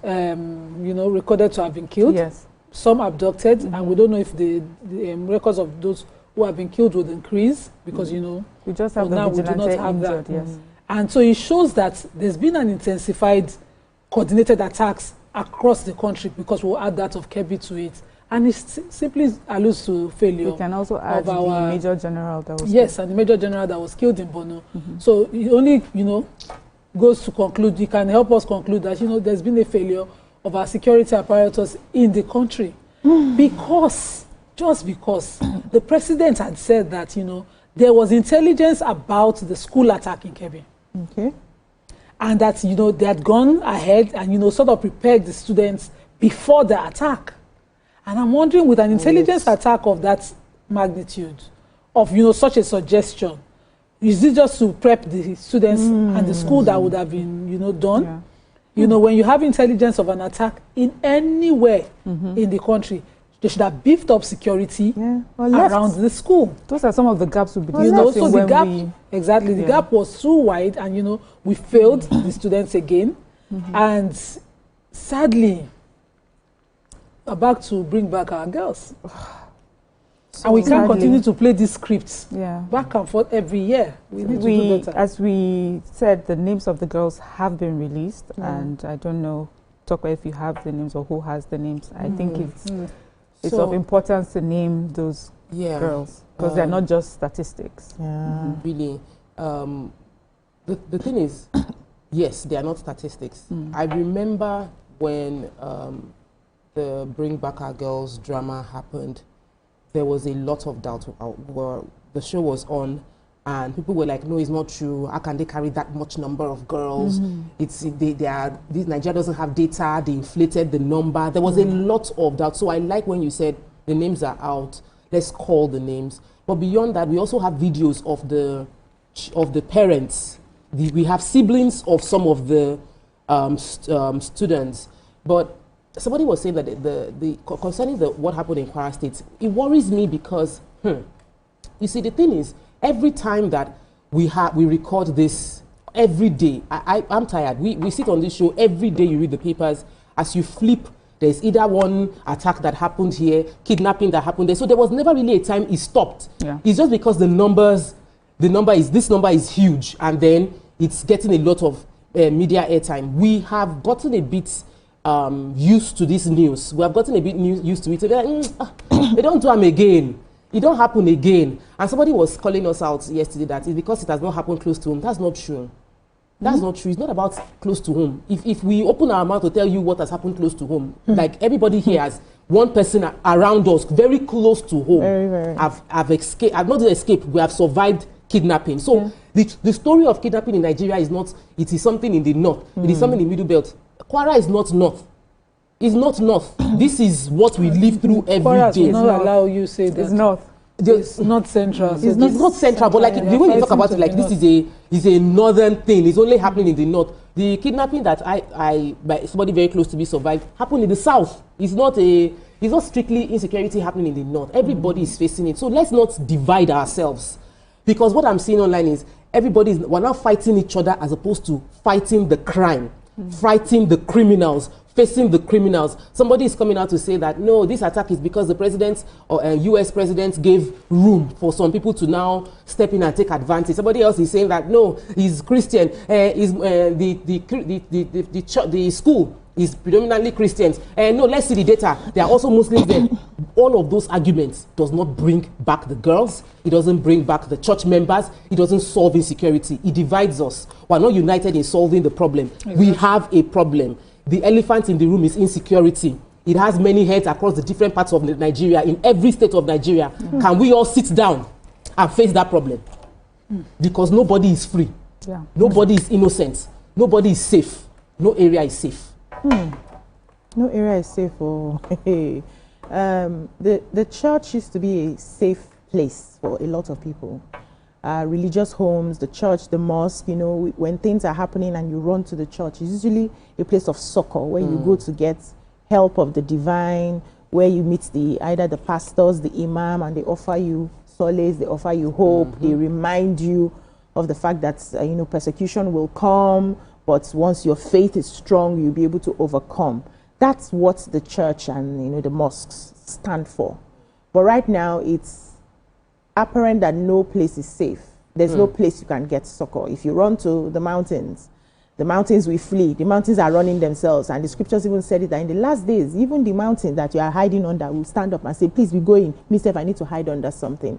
S15: recorded to have been killed. Yes. Some abducted, and we don't know if the records of those who have been killed would increase, because,
S14: we just have now we do not have injured, that. Yes.
S15: And so it shows that there's been an intensified, coordinated attacks across the country, because we'll add that of Kebbi to it. And it simply alludes to failure.
S14: We can also add the Major General that was
S15: killed. And the Major General that was killed in Borno. So it only, goes to conclude, you can help us conclude that, there's been a failure of our security apparatus in the country. Just because the president had said that, there was intelligence about the school attack in Kebbi.
S14: Okay.
S15: And that, they had gone ahead and, sort of prepared the students before the attack. And I'm wondering, with an intelligence attack of that magnitude, of, such a suggestion, is it just to prep the students and the school that would have been, done? Yeah. When you have intelligence of an attack in anywhere in the country, they should have beefed up security around the school.
S14: Those are some of the gaps we'll be
S15: so the gap, the gap was too wide, and we failed the students again. And sadly, back to bring back our girls. And we can't continue to play these scripts back and forth every year. We need to do better.
S14: As we said, the names of the girls have been released, and I don't know, Toko, if you have the names or who has the names. I think it's of importance to name those girls, because they're not just statistics.
S16: Really. The thing is, yes, they are not statistics. I remember when the Bring Back Our Girls drama happened, there was a lot of doubt. The show was on, and people were like, no, it's not true. How can they carry that much number of girls? Nigeria doesn't have data. They inflated the number. There was a lot of doubt. So I like when you said the names are out. Let's call the names. But beyond that, we also have videos of the parents. We have siblings of some of the students. But somebody was saying that concerning what happened in Kwara State, it worries me because, you see, the thing is, every time that we record this, every day, I'm tired. We sit on this show, every day you read the papers. As you flip, there's either one attack that happened here, kidnapping that happened there. So there was never really a time it stopped. It's just because this number is huge, and then it's getting a lot of media airtime. We have gotten a bit used to this news. We have gotten a bit used to it. They don't do them again. It don't happen again. And somebody was calling us out yesterday that it's because it has not happened close to home. That's not true. That's not true. It's not about close to home. If we open our mouth to tell you what has happened close to home, like everybody here has one person around us very close to home.
S14: Very.
S16: Have escaped. Have not just escaped. We have survived kidnapping. So the story of kidnapping in Nigeria is not. It is something in the north. It is something in the middle belt. Kwara is not north. It's not north. This is what we live through every day.
S15: Does not allow you say that.
S14: It's north.
S15: It's not central.
S16: It's not central, but like the way you talk about it, like this is a northern thing. It's only happening in the north. The kidnapping that by somebody very close to me survived happened in the south. It's not strictly insecurity happening in the north. Everybody is facing it. So let's not divide ourselves, because what I'm seeing online is we're now fighting each other as opposed to fighting the crime, fighting the criminals, facing the criminals. Somebody is coming out to say that, no, this attack is because the president or US president gave room for some people to now step in and take advantage. Somebody else is saying that, no, he's Christian, the school is predominantly Christians. No, let's see the data. There are also Muslims there. All of those arguments does not bring back the girls. It doesn't bring back the church members. It doesn't solve insecurity. It divides us. We're not united in solving the problem. Exactly. We have a problem. The elephant in the room is insecurity. It has many heads across the different parts of Nigeria, in every state of Nigeria. Can we all sit down and face that problem? Because nobody is free. Yeah. Nobody is innocent. Nobody is safe. No area is safe.
S17: No area is safe. The church used to be a safe place for a lot of people. Religious homes, the church, the mosque, you know, when things are happening and you run to the church, it's usually a place of succor where you go to get help of the divine, where you meet either the pastors, the imam, and they offer you solace, they offer you hope, they remind you of the fact that, you know, persecution will come, but once your faith is strong, you'll be able to overcome. That's what the church and, you know, the mosques stand for. But right now, it's apparent that no place is safe. There's no place you can get succor. If you run to the mountains will flee. The mountains are running themselves. And the scriptures even said it that in the last days, even the mountain that you are hiding under will stand up and say, please, we go in. Myself, I need to hide under something.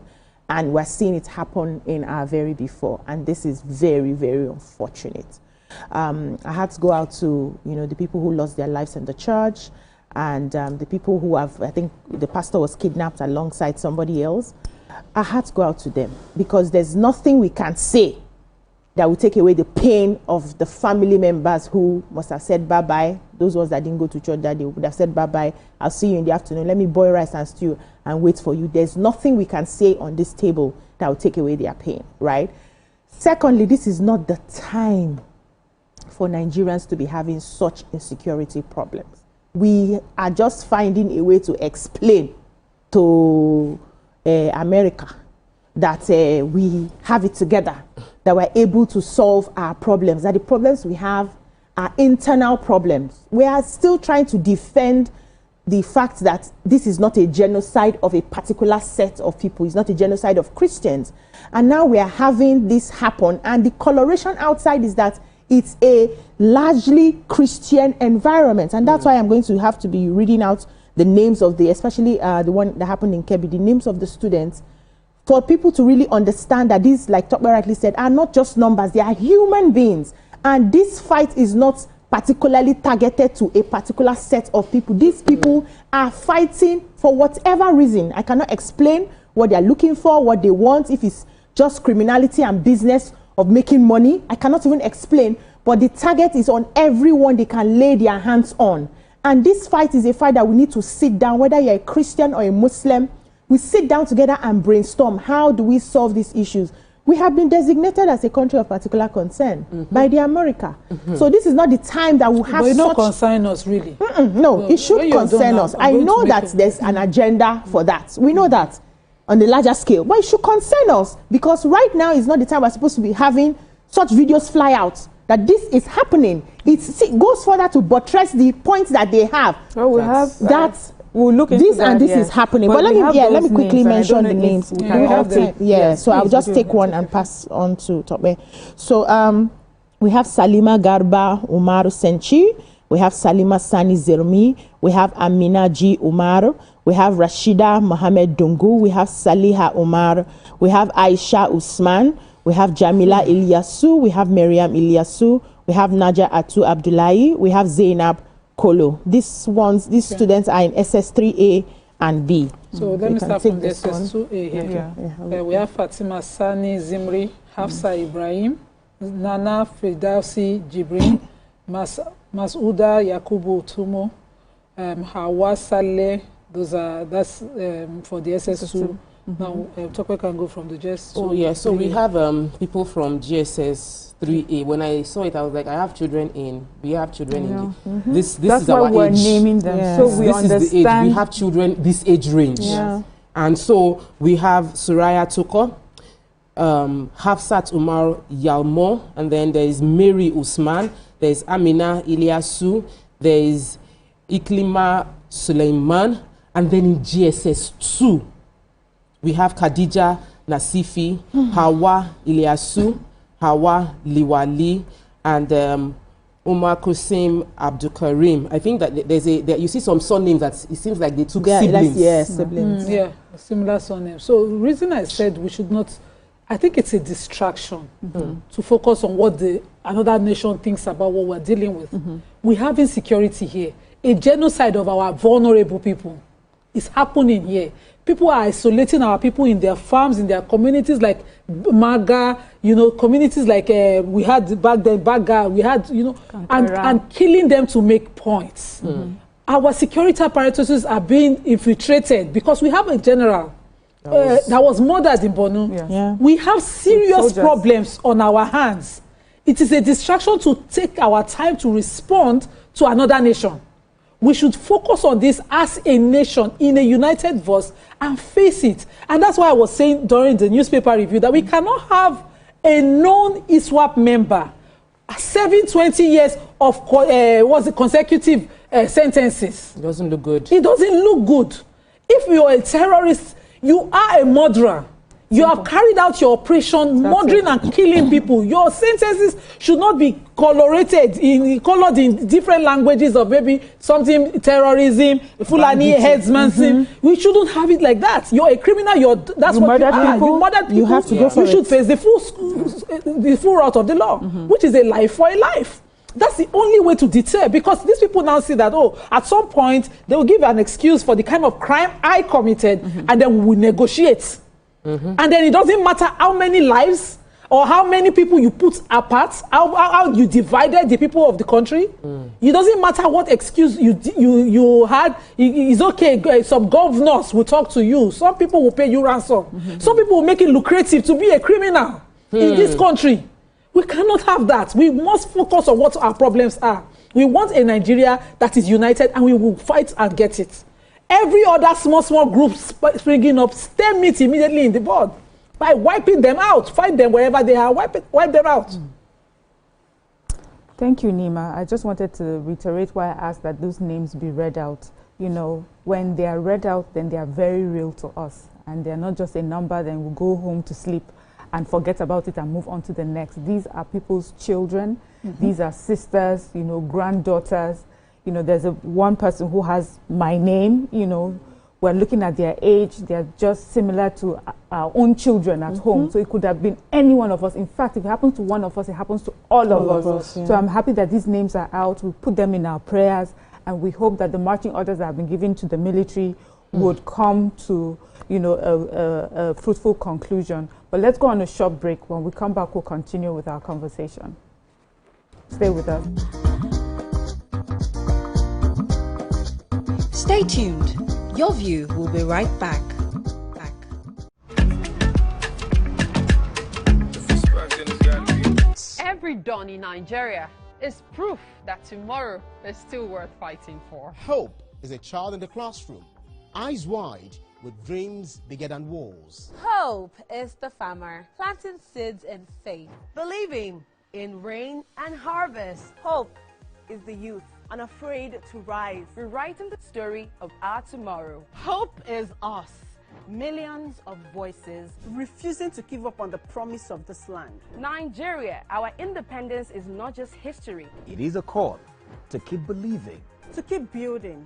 S17: And we're seeing it happen in our very before. And this is very, very unfortunate. I had to go out to, you know, the people who lost their lives in the church and the people who have, I think the pastor was kidnapped alongside somebody else. I had to go out to them because there's nothing we can say that will take away the pain of the family members who must have said bye-bye. Those ones that didn't go to church that day would have said bye-bye. I'll see you in the afternoon. Let me boil rice and stew and wait for you. There's nothing we can say on this table that will take away their pain, right? Secondly, this is not the time for Nigerians to be having such insecurity problems. We are just finding a way to explain to America that we have it together, that we're able to solve our problems, that the problems we have are internal problems. We are still trying to defend the fact that this is not a genocide of a particular set of people. It's not a genocide of Christians. And now we are having this happen. And the coloration outside is that it's a largely Christian environment. And that's why I'm going to have to be reading out the names of especially the one that happened in Kebbi, the names of the students, for people to really understand that these, like Tokbe rightly said, are not just numbers, they are human beings. And this fight is not particularly targeted to a particular set of people. These people are fighting for whatever reason. I cannot explain what they're looking for, what they want, if it's just criminality and business of making money. I cannot even explain, but the target is on everyone they can lay their hands on. And this fight is a fight that we need to sit down, whether you're a Christian or a Muslim, we sit down together and brainstorm. How do we solve these issues? We have been designated as a country of particular concern by the America. So this is not the time that we have.
S15: But it don't concern us really.
S17: No, it should concern us. I know that there's an agenda for that. We know that on the larger scale, but it should concern us because right now is not the time we're supposed to be having such videos fly out that this is happening. It goes further to buttress the points that they have.
S14: Oh, we have
S17: that.
S14: We'll look into
S17: this
S14: that,
S17: and this is happening. But let me quickly mention the names. So I'll just take one and pass on to Tokbe. So we have Salima Garba Umar Senchi, we have Salima Sani Zermi, we have Amina G Umar, we have Rashida Mohammed Dungu, we have Saliha Umar, we have Aisha Usman, we have Jamila Ilyasu, we have Miriam Ilyasu, we have Naja Atu Abdullahi, we have Zainab Kolo. These students are in SS3A and B.
S15: So let me start from the SS2A here. We have Fatima Sani Zimri, Hafsa Ibrahim, Nana Fidausi Jibrin, Masuda Yakubu Tumo, Hawa Saleh. That's for the SS2. Now, Tokwe can go from the GS2.
S16: Oh, yeah. So we have people from GSS3A. When I saw it, I was like, we have children in this
S14: That's
S16: is
S14: why
S16: our
S14: we're
S16: age.
S14: naming them.
S17: Yes.
S14: So we
S16: this
S14: understand.
S16: is the age. We have children this age range.
S14: Yeah.
S16: And so we have Suraya Toko, Hafsat Umar Yalmo, and then there is Mary Usman, there is Amina Ilyasu, there is Iklima Suleiman. And then in GSS 2, we have Khadija Nasifi, Hawa Ilyasu, Hawa Liwali, and Umar Kusim Abdul Karim. I think that you see some surnames that it seems like they took siblings.
S15: Siblings. Yeah, a similar surname. So the reason I said we should not, I think it's a distraction to focus on what another nation thinks about what we're dealing with. We have insecurity here. A genocide of our vulnerable people is happening here. People are isolating our people in their farms, in their communities, like Maga, communities like we had back then, Baga, we had, and killing them to make points. Our security apparatuses are being infiltrated because we have a general that was murdered in Borno. We have serious problems on our hands. It is a distraction to take our time to respond to another nation. We should focus on this as a nation in a united voice and face it. And that's why I was saying during the newspaper review that we cannot have a non-ISWAP member serving 20 years of consecutive sentences.
S16: It doesn't look good.
S15: It doesn't look good. If you're a terrorist, you are a murderer. You have carried out your operation, murdering and killing people. Your sentences should not be colored in different languages of maybe something terrorism, Fulani headsmanship. We shouldn't have it like that. You're a criminal. That's what you are. You murdered people.
S14: You have to go for it.
S15: You should face the full route of the law, which is a life for a life. That's the only way to deter, because these people now see that, at some point they will give an excuse for the kind of crime I committed, and then we will negotiate. And then it doesn't matter how many lives or how many people you put apart, how you divided the people of the country. It doesn't matter what excuse you had. It's okay. Some governors will talk to you. Some people will pay you ransom. Some people will make it lucrative to be a criminal in this country. We cannot have that. We must focus on what our problems are. We want a Nigeria that is united, and we will fight and get it. Every other small group springing up, stem it immediately in the bud by wiping them out. Fight them wherever they are. Wipe them out.
S14: Thank you, Nima. I just wanted to reiterate why I asked that those names be read out. When they are read out, then they are very real to us, and they're not just a number. Then we'll go home to sleep and forget about it and move on to the next. These are people's children. These are sisters, granddaughters. There's one person who has my name, we're looking at their age. They're just similar to our own children at home. So it could have been any one of us. In fact, if it happens to one of us, it happens to all of us. So I'm happy that these names are out. We put them in our prayers, and we hope that the marching orders that have been given to the military would come to, a fruitful conclusion. But let's go on a short break. When we come back, we'll continue with our conversation. Stay with us.
S18: Stay tuned. Your View will be right back.
S2: Every dawn in Nigeria is proof that tomorrow is still worth fighting for.
S21: Hope is a child in the classroom, eyes wide, with dreams bigger than walls.
S23: Hope is the farmer planting seeds in faith, believing in rain and harvest.
S24: Hope is the youth, unafraid to rise, rewriting the story of our tomorrow.
S23: Hope is us, millions of voices
S24: refusing to give up on the promise of this land.
S23: Nigeria, our independence is not just history.
S20: It is a call to keep believing,
S24: to keep building,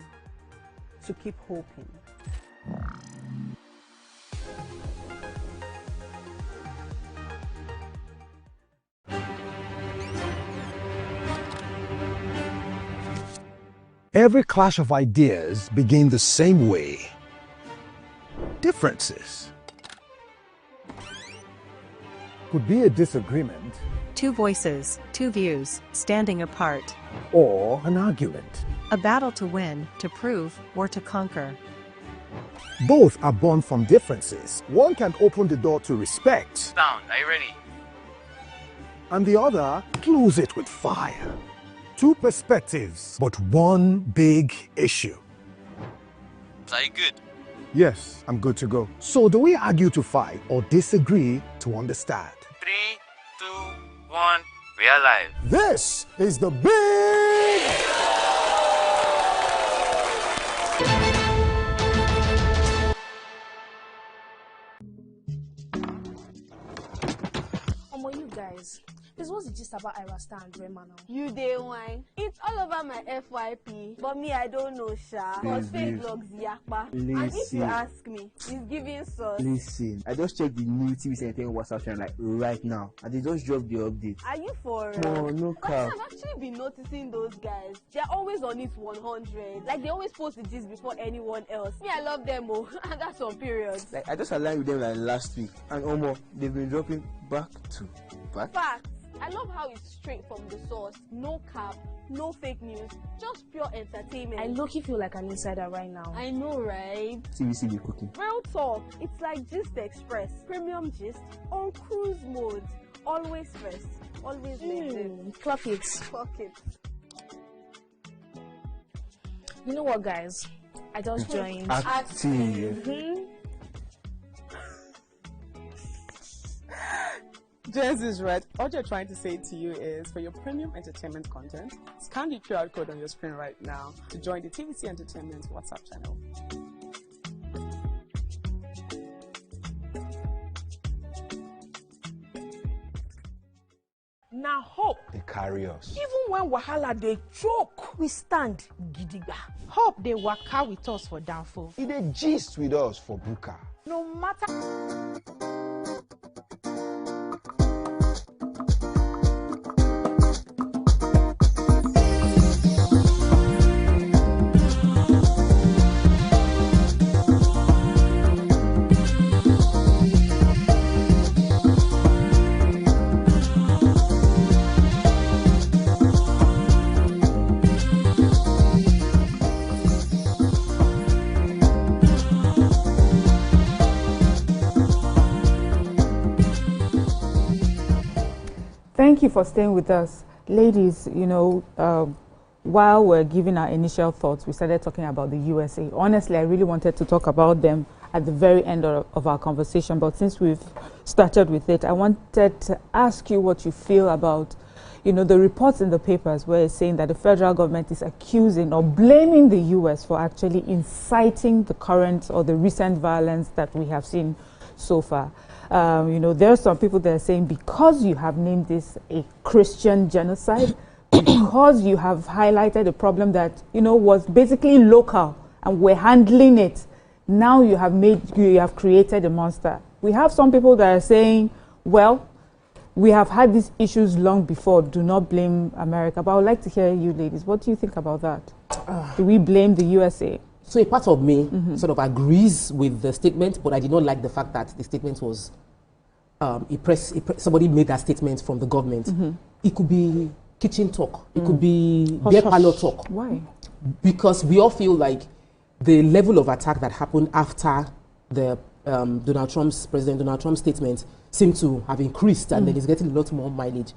S24: to keep hoping.
S6: Every clash of ideas begin the same way. Differences could be a disagreement,
S7: Two voices, two views, standing apart.
S6: or an argument.
S7: A battle to win, to prove, or to conquer.
S6: Both are born from differences. One can open the door to respect,
S25: Sound, are you ready?
S6: and the other close it with fire. Two perspectives, but one big issue.
S25: Are you good?
S6: Yes, I'm good to go. So do we argue to fight or disagree to understand?
S25: 3, 2, 1, we are live.
S6: This is the big
S9: about Ira Star and Rema now?
S23: You day wine. It's all over my FYP. But me, I don't know, Sha. Cause fake logs yakpa. And if you ask me, it's giving sauce.
S1: Listen, I just checked the new TVC Entertainment WhatsApp channel like right now. And they just dropped the update.
S23: Are you for real?
S1: No, no cap.
S23: I've actually been noticing those guys. They're always on it 100. Like they always post the gist before anyone else. Me, I love them, oh. And that's on periods.
S1: Like I just aligned with them like last week. And almost they've been dropping back to back.
S23: Facts. I love how it's straight from the source. No cap, no fake news, just pure entertainment.
S9: I low-key feel like an insider right now.
S23: I know, right?
S1: TVC be cooking.
S23: Real talk. It's like Gist Express. Premium gist on cruise mode. Always first. Always maintain.
S9: Clock it.
S23: Clock it.
S9: You know what, guys? I just joined.
S1: Active.
S3: Jess is right. All you're trying to say to you is, for your premium entertainment content, scan the QR code on your screen right now to join the TVC Entertainment WhatsApp channel.
S4: Now hope
S20: they carry us.
S4: Even when wahala they choke, we stand gidigba.
S5: Hope they waka with us for downfall.
S20: They gist with us for buka.
S4: No matter.
S14: Thank you for staying with us. Ladies, you know, while we're giving our initial thoughts, we started talking about the USA. Honestly, I really wanted to talk about them at the very end of our conversation, but since we've started with it, I wanted to ask you what you feel about, you know, the reports in the papers where it's saying that the federal government is accusing or blaming the US for actually inciting the current or the recent violence that we have seen so far. You know, there are some people that are saying because you have named this a Christian genocide, because you have highlighted a problem that, you know, was basically local and we're handling it, now you have created a monster. We have some people that are saying, well, we have had these issues long before, do not blame America. But I would like to hear you ladies, what do you think about that? Do we blame the USA?
S16: So a part of me sort of agrees with the statement, but I did not like the fact that the statement was, somebody made that statement from the government. It could be kitchen talk. It could be beer parlor talk.
S14: Why?
S16: Because we all feel like the level of attack that happened after the President Donald Trump's statement seemed to have increased, and then he's getting a lot more mileage.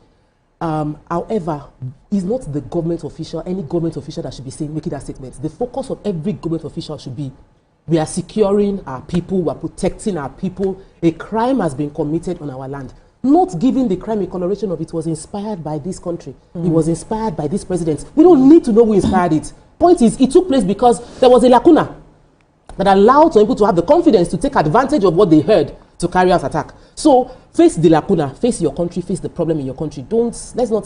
S16: However, it's not the government official, any government official that should be making that statement. The focus of every government official should be, we are securing our people, we are protecting our people. A crime has been committed on our land. Not giving the crime a coloration of it was inspired by this country. It was inspired by this president. We don't need to know who inspired it. Point is, it took place because there was a lacuna that allowed some people to have the confidence to take advantage of what they heard to carry out attack. So face the lacuna, face your country, face the problem in your country. Let's not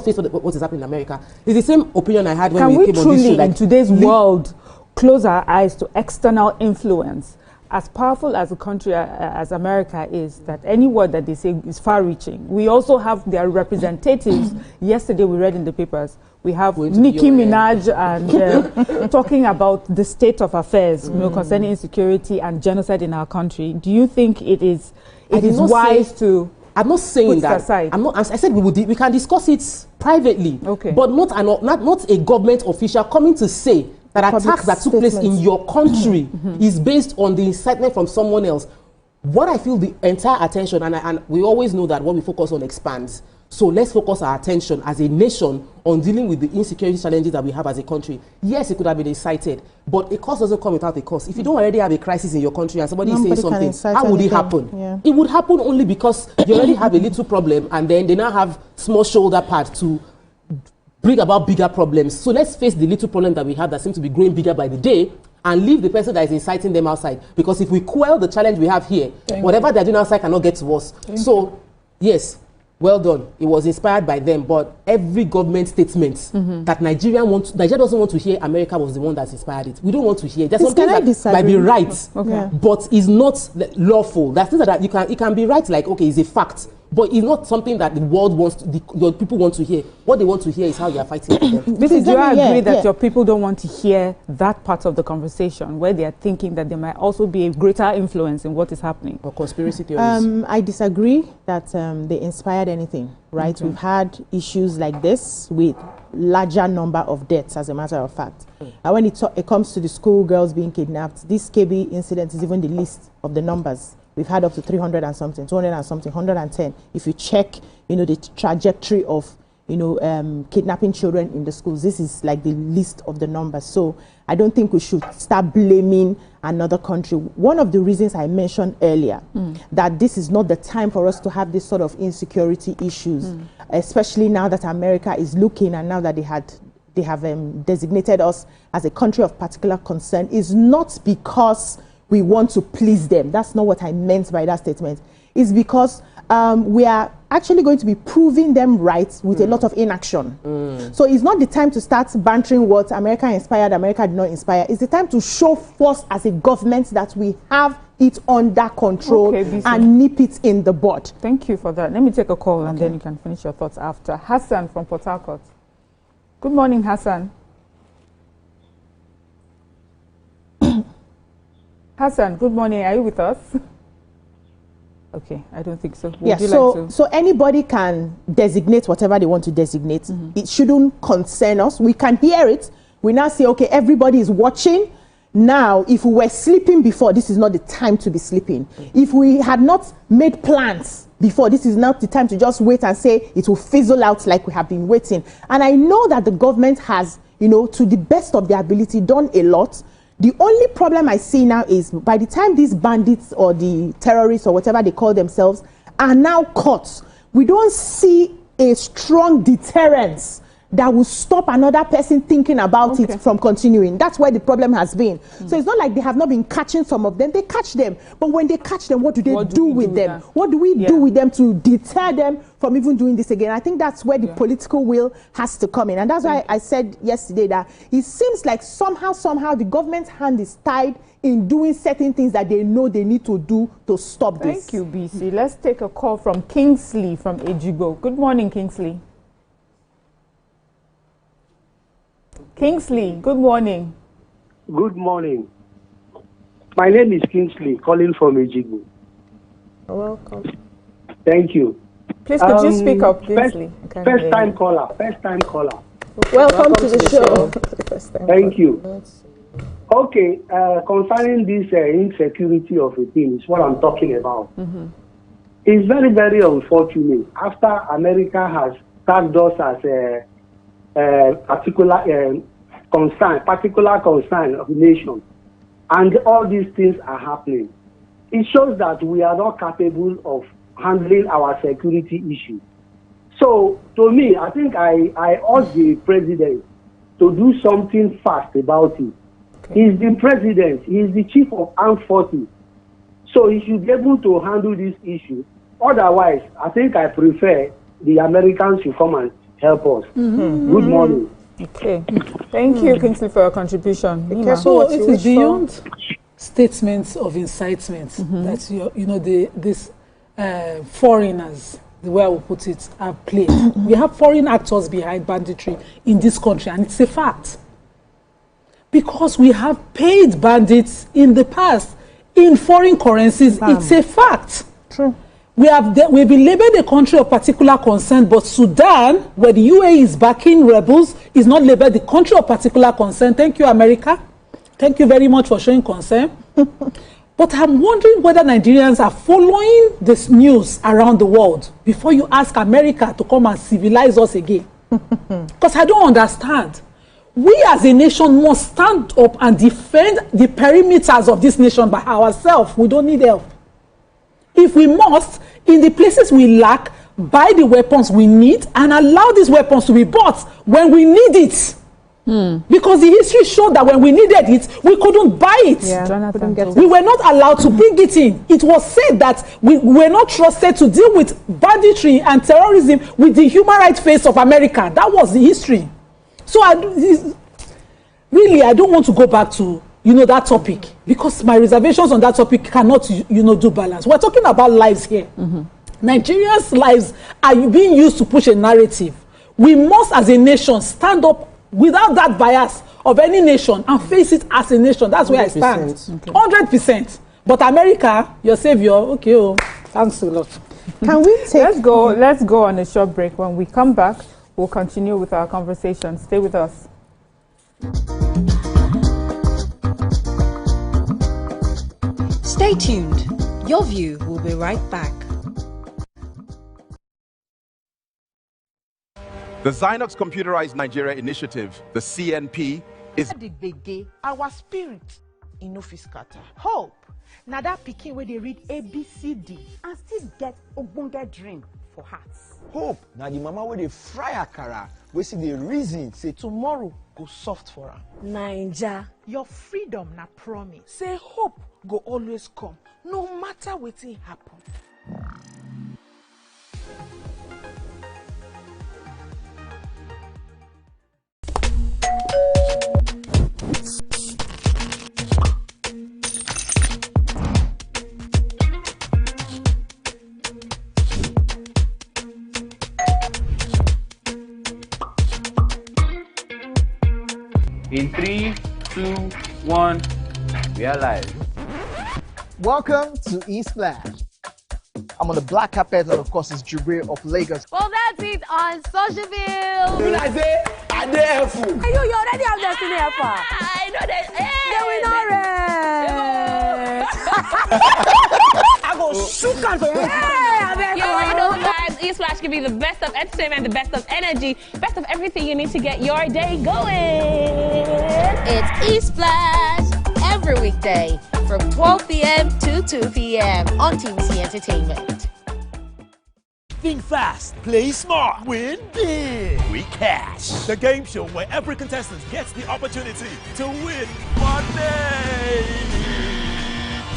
S16: face what is happening in America. It's the same opinion I had when we came on this show.
S14: Like, in today's world, close our eyes to external influence? As powerful as a country as America is, that any word that they say is far-reaching. We also have their representatives. Yesterday we read in the papers, we have Nicki Minaj and talking about the state of affairs, you know, concerning insecurity and genocide in our country. Do you think it is wise to?
S16: I'm not saying that.
S14: Aside?
S16: I said we can discuss it privately, but not a government official coming to say that attacks that took place in your country is based on the incitement from someone else. What I feel the entire attention, and we always know that what we focus on expands. So let's focus our attention as a nation on dealing with the insecurity challenges that we have as a country. Yes, it could have been incited, but a cause doesn't come without a cause. If you don't already have a crisis in your country and somebody is saying something, how would it happen? Yeah. It would happen only because you already have a little problem and then they now have small shoulder pad to bring about bigger problems. So let's face the little problem that we have that seems to be growing bigger by the day and leave the person that is inciting them outside. Because if we quell the challenge we have here, whatever they're doing outside cannot get to us. So, yes, well done. It was inspired by them, but every government statement that Nigeria doesn't want to hear America was the one that inspired it. We don't want to hear. There's something that might be right, but is not lawful. That's things that it can be right, like, okay, it's a fact. But it's not something that the world wants, your people want to hear. What they want to hear is how you are fighting for them.
S14: Do you agree that your people don't want to hear that part of the conversation where they are thinking that there might also be a greater influence in what is happening?
S16: Or conspiracy theories?
S17: I disagree that they inspired anything, right? We've had issues like this with larger number of deaths, as a matter of fact. And when it comes to the school girls being kidnapped, this KB incident is even the least of the numbers. We've had up to 300 and something, 200 and something, 110. If you check, the trajectory of, kidnapping children in the schools, this is like the least of the numbers. So I don't think we should start blaming another country. One of the reasons I mentioned earlier, that this is not the time for us to have this sort of insecurity issues, especially now that America is looking and now that they have designated us as a country of particular concern, is not because we want to please them. That's not what I meant by that statement. It's because we are actually going to be proving them right with a lot of inaction. So it's not the time to start bantering what America inspired, America did not inspire. It's the time to show force as a government that we have it under control and nip it in the bud.
S14: Thank you for that. Let me take a call and then you can finish your thoughts after. Hassan from Port Harcourt. Good morning, Hassan. Hassan, good morning. Are you with us? Okay, I don't think so.
S17: So anybody can designate whatever they want to designate. It shouldn't concern us. We can hear it. We now say, okay, everybody is watching. Now, if we were sleeping before, this is not the time to be sleeping. If we had not made plans before, this is not the time to just wait and say it will fizzle out like we have been waiting. And I know that the government has, to the best of their ability, done a lot. The only problem I see now is by the time these bandits or the terrorists or whatever they call themselves are now caught, we don't see a strong deterrence that will stop another person thinking about it from continuing. That's where the problem has been. So it's not like they have not been catching some of them. They catch them. But when they catch them, what do they do with them? What do we do with them to deter them from even doing this again? I think that's where the political will has to come in. And that's why I said yesterday that it seems like somehow the government's hand is tied in doing certain things that they know they need to do to stop this.
S14: Thank you, BC. Let's take a call from Kingsley from Ejigo. Good morning, Kingsley. Kingsley, good morning.
S8: Good morning. My name is Kingsley, calling from Ejigo.
S17: Welcome.
S8: Thank you.
S14: Please, could you speak up, Kingsley?
S8: First time caller.
S17: Welcome to the show.
S8: Thank you. Okay, concerning this insecurity of a thing is what I'm talking about. It's very, very unfortunate. After America has tagged us as a particular concern of the nation, and all these things are happening, it shows that we are not capable of handling our security issue. So to me, I think I urge the president to do something fast about it. He's the president, he's the chief of armed forces, so he should be able to handle this issue. Otherwise, I think I prefer the Americans should come and help us. Good morning.
S14: Okay. Thank you, Kingsley, for your contribution.
S15: So it is beyond statements of incitement that these foreigners, the way I will put it, are played. We have foreign actors behind banditry in this country, and it's a fact. Because we have paid bandits in the past in foreign currencies. It's a fact.
S17: True.
S15: We've been labeled a country of particular concern, but Sudan, where the UAE is backing rebels, is not labeled the country of particular concern. Thank you, America. Thank you very much for showing concern. But I'm wondering whether Nigerians are following this news around the world before you ask America to come and civilize us again. Because I don't understand. We as a nation must stand up and defend the perimeters of this nation by ourselves. We don't need help. If we must, in the places we lack, buy the weapons we need and allow these weapons to be bought when we need it. Because the history showed that when we needed it, we couldn't buy it. We were not allowed to bring it in. It was said that we were not trusted to deal with banditry and terrorism with the human rights face of America. That was the history. So really, I don't want to go back to that topic, because my reservations on that topic cannot do balance. We're talking about lives here. Nigerians' lives are being used to push a narrative. We must, as a nation, stand up without that bias of any nation and face it as a nation. That's where I stand. 100%. But America, your savior, okay, thanks a lot.
S14: Can we take... Let's go on a short break. When we come back, we'll continue with our conversation. Stay with us.
S18: Stay tuned. Your View will be right back.
S10: The Zynox Computerized Nigeria Initiative, the CNP, is
S5: our spirit in no scatter. Hope. Now that pikin where they read ABCD and still get ogbonge dream for hearts.
S20: Hope. Now the mama where they fry akara, we see the reason say tomorrow go soft for her.
S5: Naija, your freedom na promise. Say hope go always come, no matter wetin happen.
S25: In 3, 2, 1, we are live.
S22: Welcome to Eastland. I'm on the black carpet, and of course, it's Jubril of Lagos.
S23: Well, that's it on Social Bill.
S20: You like say, I dare fool.
S23: You already have Destiny Alpha. I know that.
S20: I go shoot out for you.
S2: You already know, guys. Eastflash can be the best of entertainment, the best of energy, best of everything you need to get your day going.
S11: It's Eastflash every weekday from 12 p.m. to 2 p.m. on TVC Entertainment.
S12: Think fast, play smart, win big. We Cash, the game show where every contestant gets the opportunity to win money.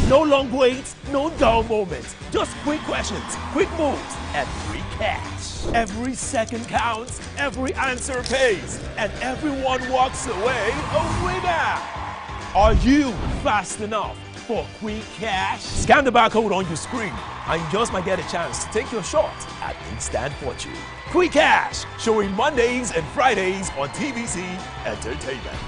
S12: No long waits, no dull moments. Just quick questions, quick moves, and free cash. Every second counts, every answer pays, and everyone walks away a winner. Are you fast enough for quick cash? Scan the barcode on your screen, and you just might get a chance to take your shot at instant fortune. Quick Cash, showing Mondays and Fridays on TVC Entertainment.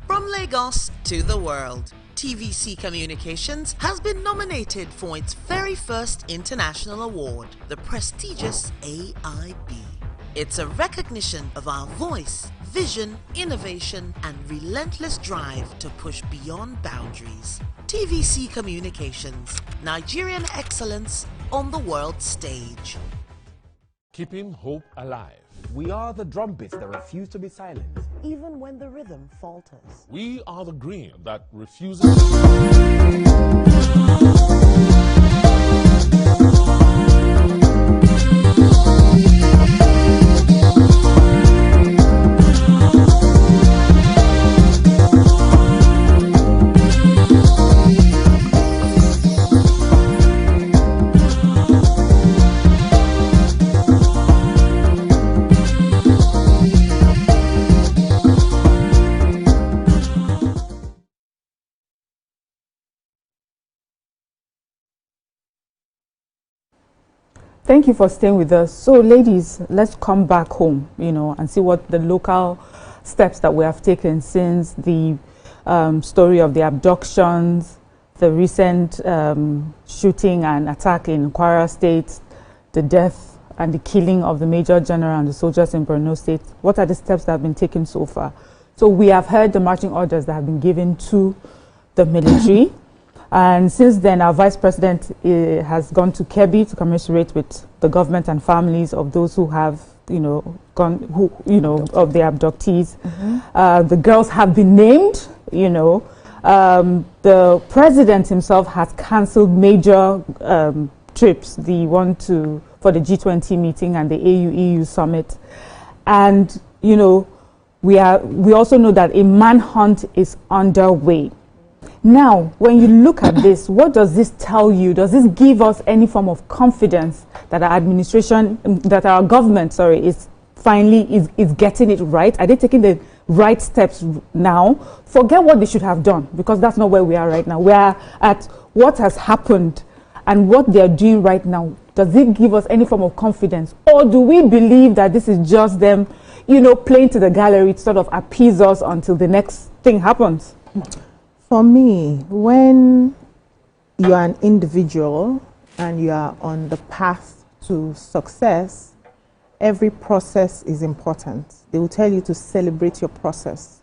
S13: From Lagos to the world, TVC Communications has been nominated for its very first international award, the prestigious AIB. It's a recognition of our voice, vision, innovation, and relentless drive to push beyond boundaries. TVC Communications, Nigerian excellence on the world stage.
S21: Keeping hope alive. We are the drumbeats that refuse to be silent.
S24: Even when the rhythm falters.
S21: We are the green that refuses.
S14: Thank you for staying with us. So, ladies, let's come back home, and see what the local steps that we have taken since the story of the abductions, the recent shooting and attack in Kwara State, the death and the killing of the Major General and the soldiers in Borno State. What are the steps that have been taken so far? So, we have heard the marching orders that have been given to the military. And since then, our Vice President has gone to Kebbi to commiserate with the government and families of those who have, gone, who, you know, of the abductees. The girls have been named, you know. The president himself has cancelled major trips, the one for the G20 meeting and the AU-EU summit. And, you know, we also know that a manhunt is underway. Now, when you look at this, what does this tell you? Does this give us any form of confidence that our administration, that our government, is finally is getting it right? Are they taking the right steps now? Forget what they should have done, because that's not where we are right now. We are at what has happened and what they are doing right now. Does it give us any form of confidence? Or do we believe that this is just them, you know, playing to the gallery to sort of appease us until the next thing happens?
S17: For me, when you are an individual and you are on the path to success, every process is important. They will tell you to celebrate your process.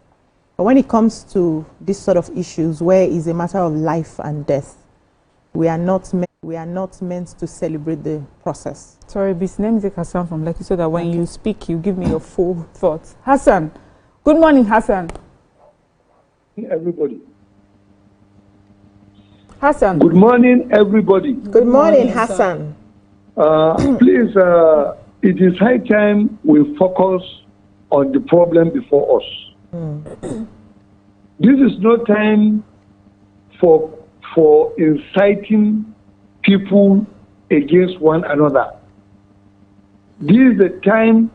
S17: But when it comes to this sort of issues where it's a matter of life and death, we are not meant to celebrate the process.
S14: Sorry, Bis, name is Hassan from Lekki, so that when you speak, you give me your full thoughts. Hassan, good morning, Hassan.
S1: Everybody.
S14: Hassan.
S1: Good morning, everybody.
S17: Good morning, Hassan.
S1: Please, it is high time we focus on the problem before us. This is no time for inciting people against one another. This is the time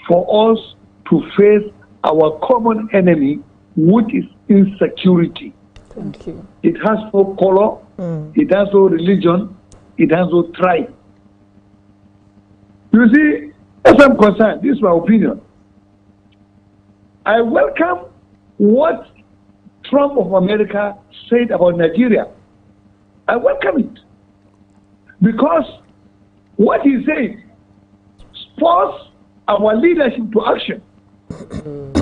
S1: for us to face our common enemy, which is insecurity.
S14: Thank you.
S1: It has no color, it has no religion, it has no tribe. You see, as I'm concerned, this is my opinion. I welcome what Trump of America said about Nigeria. I welcome it. Because what he said spurs our leadership to action.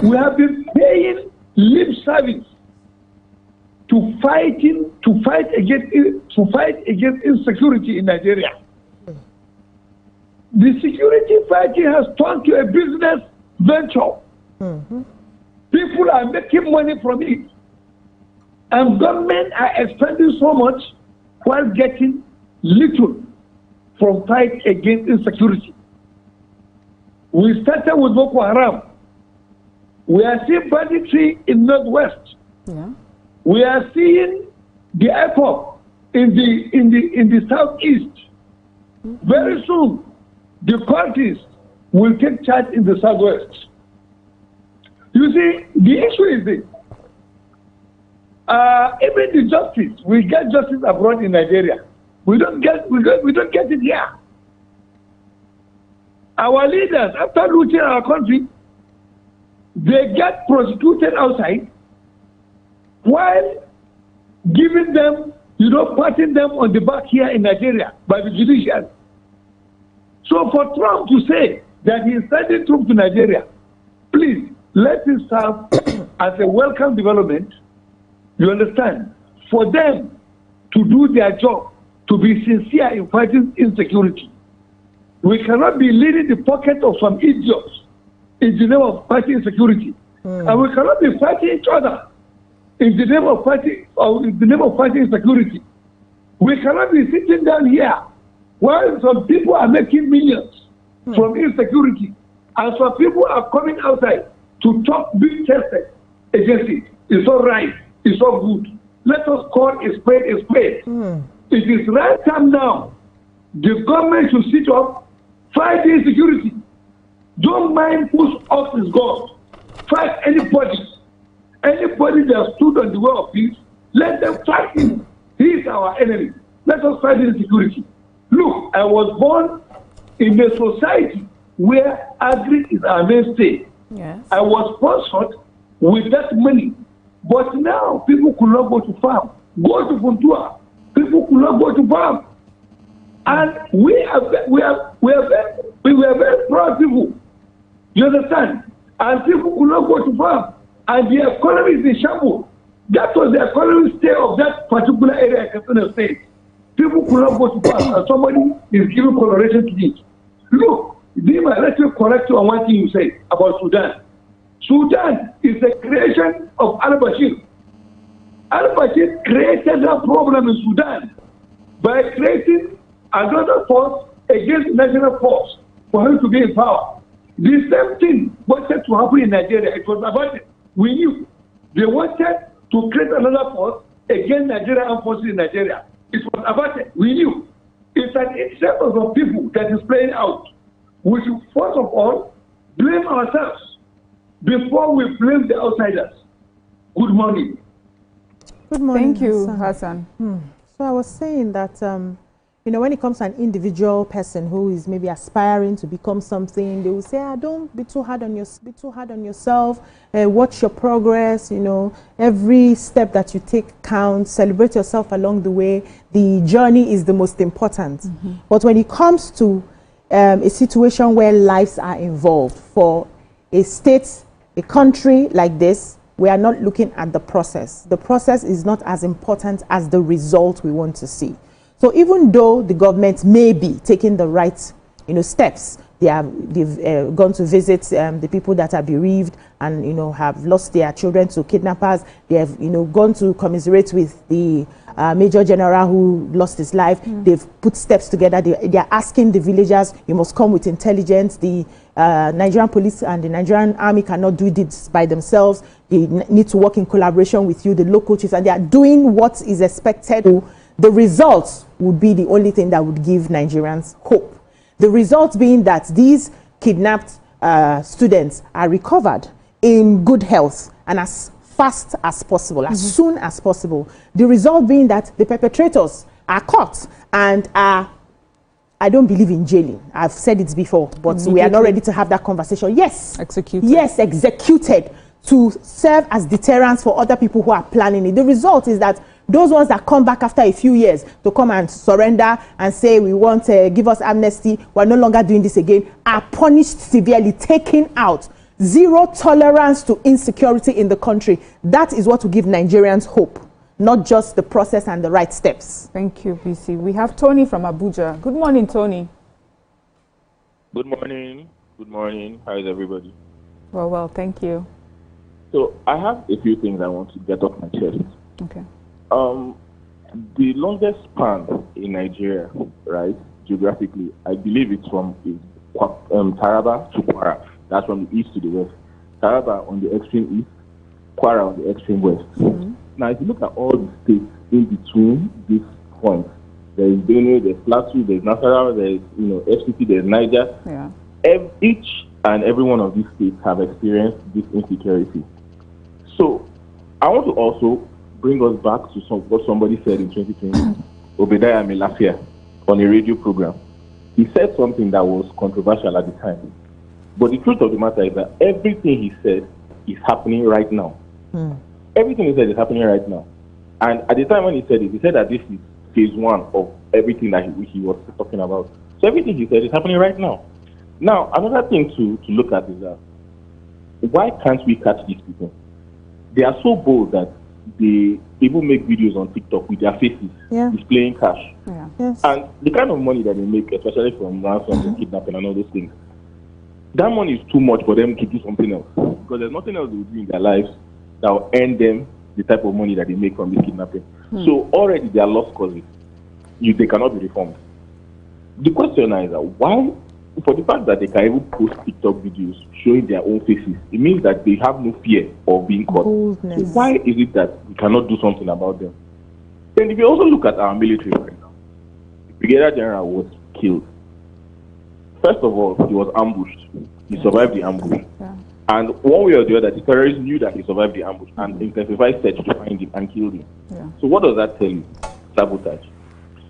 S1: We have been paying lip service to fight against insecurity in Nigeria. The security fighting has turned to a business venture. People are making money from it. And government are expending so much while getting little from fight against insecurity. We started with Boko Haram. We are seeing banditry in Northwest. We are seeing the IPOB in the Southeast. Very soon, the parties will take charge in the Southwest. You see, the issue is this. Even the justice, we get justice abroad in Nigeria. We don't get it here. Our leaders, after looting our country, they get prosecuted outside while giving them, patting them on the back here in Nigeria by the judiciary. So for Trump to say that he is sending troops to Nigeria, please let it serve as a welcome development. You understand? For them to do their job, to be sincere in fighting insecurity. We cannot be leading the pocket of some idiots in the name of fighting insecurity. And we cannot be fighting each other in the name of fighting insecurity. We cannot be sitting down here while some people are making millions from insecurity, and some people are coming outside to talk big tested against it. It's all right. It's all good. Let us call a spade a spade. It is right time now. The government should sit up, fight insecurity. Don't mind whose ox is God. Fight anybody. Anybody that stood on the way of peace, let them fight him. He is our enemy. Let us fight insecurity. Look, I was born in a society where agri is our mainstay.
S14: Yes.
S1: I was sponsored with that money. But now people could not go to farm. Go to Funtua. People could not go to farm. And we are very proud people. You understand? And people could not go to farm. And the economy is in shambles. That was the economic state of that particular area in Katsina State. People could not go to farm, and somebody is giving coloration to it. Look, Dima, let me correct you on one thing you said about Sudan. Sudan is the creation of al-Bashir. Al-Bashir created that problem in Sudan by creating another force against the national force for him to be in power. The same thing wanted to happen in Nigeria. It was averted. We knew they wanted to create another force against Nigeria and forces in Nigeria. It was averted. We knew. It's an interest of people that is playing out. We should first of all blame ourselves before we blame the outsiders. Good morning.
S17: Good morning.
S14: Thank you, Hassan.
S17: So I was saying that, you know, when it comes to an individual person who is maybe aspiring to become something, they will say, don't be too hard on yourself. Watch your progress. You know, every step that you take counts. Celebrate yourself along the way. The journey is the most important. But when it comes to a situation where lives are involved, for a state, a country like this, we are not looking at the process. The process is not as important as the result we want to see. So even though the government may be taking the right, you know, steps, they've gone to visit the people that are bereaved and, you know, have lost their children to kidnappers. They have, you know, gone to commiserate with the Major General who lost his life. They've put steps together. They are asking the villagers, you must come with intelligence. The Nigerian police and the Nigerian army cannot do this by themselves. They need to work in collaboration with you, the local chiefs, and they are doing what is expected. The results would be the only thing that would give Nigerians hope. The result being that these kidnapped students are recovered in good health and as fast as possible, as soon as possible. The result being that the perpetrators are caught and are, I don't believe in jailing. I've said it before, but we are not ready to have that conversation. Yes.
S14: Executed.
S17: Yes, executed to serve as deterrents for other people who are planning it. The result is that those ones that come back after a few years to come and surrender and say we want to give us amnesty, we're no longer doing this again, are punished severely, taken out. Zero tolerance to insecurity in the country. That is what will give Nigerians hope, not just the process and the right steps.
S14: Thank you, BC. We have Tony from Abuja. Good morning, Tony.
S3: Good morning. Good morning. How is everybody?
S14: Well, thank you.
S3: So I have a few things I want to get off my chest.
S14: Okay.
S3: The longest span in Nigeria, right, geographically, I believe it's from Taraba to Kwara. That's from the east to the west. Taraba on the extreme east, Kwara on the extreme west. Now, if you look at all the states in between these points, there is Benue, there's Plateau, there's Nasarawa, there's FCT, there's Niger.
S14: Yeah.
S3: Each and every one of these states have experienced this insecurity. So I want to also bring us back to what somebody said in 2020, Obadiah Melafia, on a radio program. He said something that was controversial at the time. But the truth of the matter is that everything he said is happening right now. Everything he said is happening right now. And at the time when he said it, he said that this is phase one of everything that he was talking about. So everything he said is happening right now. Now, another thing to look at is that why can't we catch these people? They are so bold that they even make videos on TikTok with their faces displaying cash. And the kind of money that they make, especially from ransom and kidnapping and all those things, that money is too much for them to do something else. Because there's nothing else they will do in their lives that will earn them the type of money that they make from this kidnapping. So already they are lost causes. They cannot be reformed. The question is why, for the fact that they can even post TikTok videos showing their own faces, it means that they have no fear of being caught. So why is it that we cannot do something about them? Then if you also look at our military right now, the Brigadier General was killed. First of all, he was ambushed. He survived the ambush. And one way or the other, the terrorists knew that he survived the ambush and intensified search to find him and killed him. So what does that tell you? Sabotage.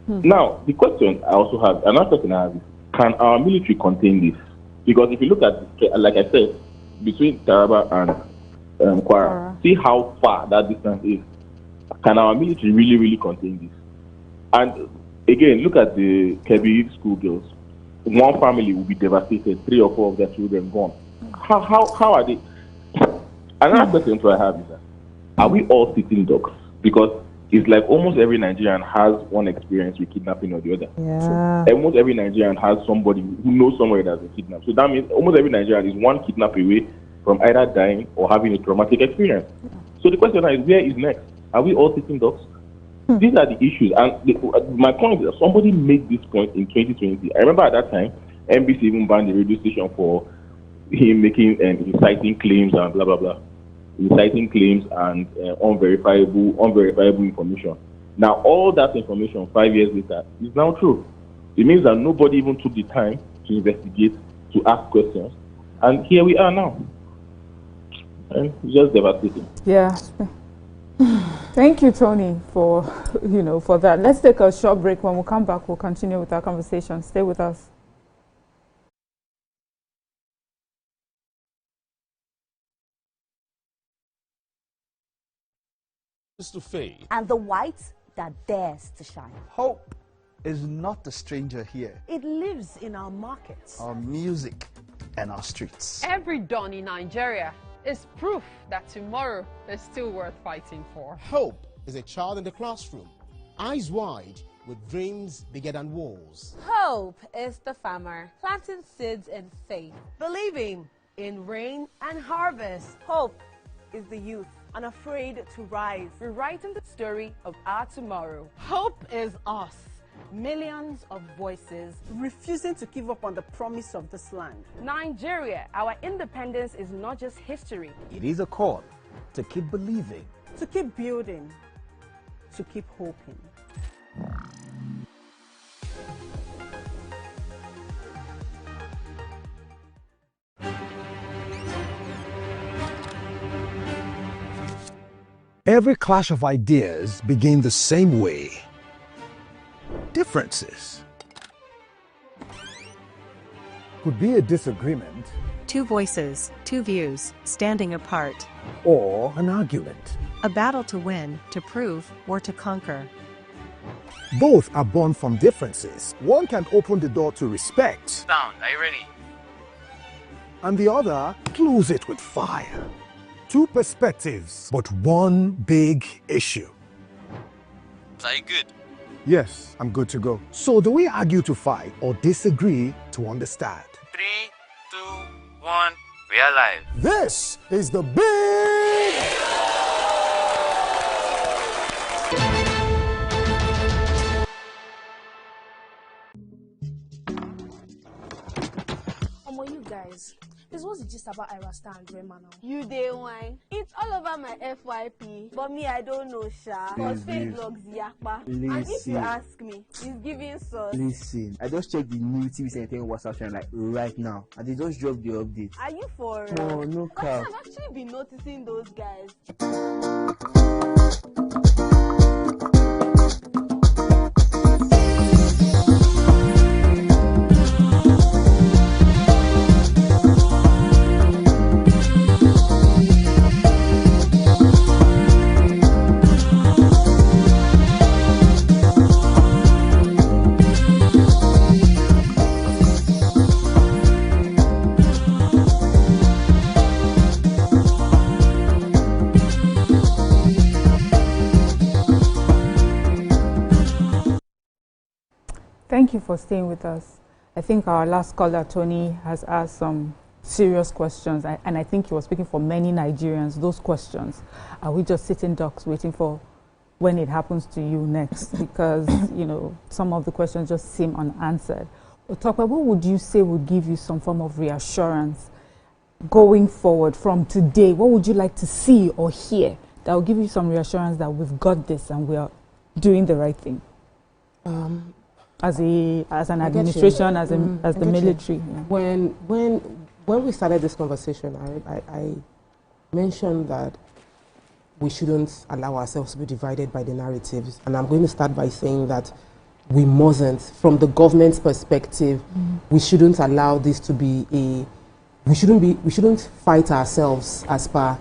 S3: Now, the question I also have, another question I have is, can our military contain this? Because if you look at, like I said, between Taraba and Kwara, see how far that distance is. Can our military really contain this? And again, look at the Kebbi schoolgirls. One family will be devastated, 3 or 4 of their children gone. How are they? Another question I have is that, are we all sitting ducks? Because it's like almost every Nigerian has one experience with kidnapping or the other.
S17: Yeah.
S3: So almost every Nigerian has somebody who knows somebody that's been kidnapped. So that means almost every Nigerian is one kidnap away from either dying or having a traumatic experience. So the question is, where is next? Are we all sitting ducks? These are the issues. And my point is that somebody made this point in 2020. I remember at that time, NBC even banned the radio station for him making inciting claims and blah, blah, blah. Inciting claims and unverifiable information. Now, all that information 5 years later is now true. It means that nobody even took the time to investigate, to ask questions. And here we are now. And it's just devastating.
S14: Yeah. Thank you, Tony, for for that. Let's take a short break. When we come back, we'll continue with our conversation. Stay with us.
S21: To fade.
S4: And the white that dares to shine.
S22: Hope is not a stranger here.
S4: It lives in our markets,
S22: Our music, and our streets.
S6: Every dawn in Nigeria is proof that tomorrow is still worth fighting for.
S21: Hope is a child in the classroom, eyes wide, with dreams bigger than walls.
S23: Hope is the farmer planting seeds in faith, believing in rain and harvest. Hope is the youth unafraid to rise, rewriting the story of our tomorrow. Hope is us, millions of voices refusing to give up on the promise of this land. Nigeria, our independence is not just history.
S7: It is a call to keep believing,
S4: To keep building, to keep hoping.
S12: Every clash of ideas begin the same way. Differences could be a disagreement
S9: Two voices, two views, standing apart.
S12: or an argument.
S9: A battle to win, to prove, or to conquer.
S12: Both are born from differences. One can open the door to respect,
S25: Sound, are you ready?
S12: and the other close it with fire. Two perspectives, but one big issue.
S25: Are you good?
S12: Yes, I'm good to go. So do we argue to fight or disagree to understand?
S25: 3, 2, 1, we are live.
S12: This is the big...
S23: You guys, this was just about Irasta and Rema now. You day wine. It's all over my FYP, but me I don't know Sha. Cause fake blogs yakpa. And if you ask me, it's giving sauce.
S19: Listen, I just checked the new TV center WhatsApp channel like right now, and they just dropped the update.
S23: Are you for
S19: No, no cap.
S23: I've actually been noticing those guys.
S14: Thank you for staying with us. I think our last caller, Tony, has asked some serious questions, and I think he was speaking for many Nigerians. Those questions, are we just sitting ducks waiting for when it happens to you next? Because, some of the questions just seem unanswered. Otokwe, what would you say would give you some form of reassurance going forward from today? What would you like to see or hear that will give you some reassurance that we've got this and we are doing the right thing? As an administration, as the military.
S16: Yeah. When we started this conversation, I mentioned that we shouldn't allow ourselves to be divided by the narratives, and I'm going to start by saying that we mustn't, from the government's perspective, we shouldn't allow this to be we shouldn't fight ourselves as per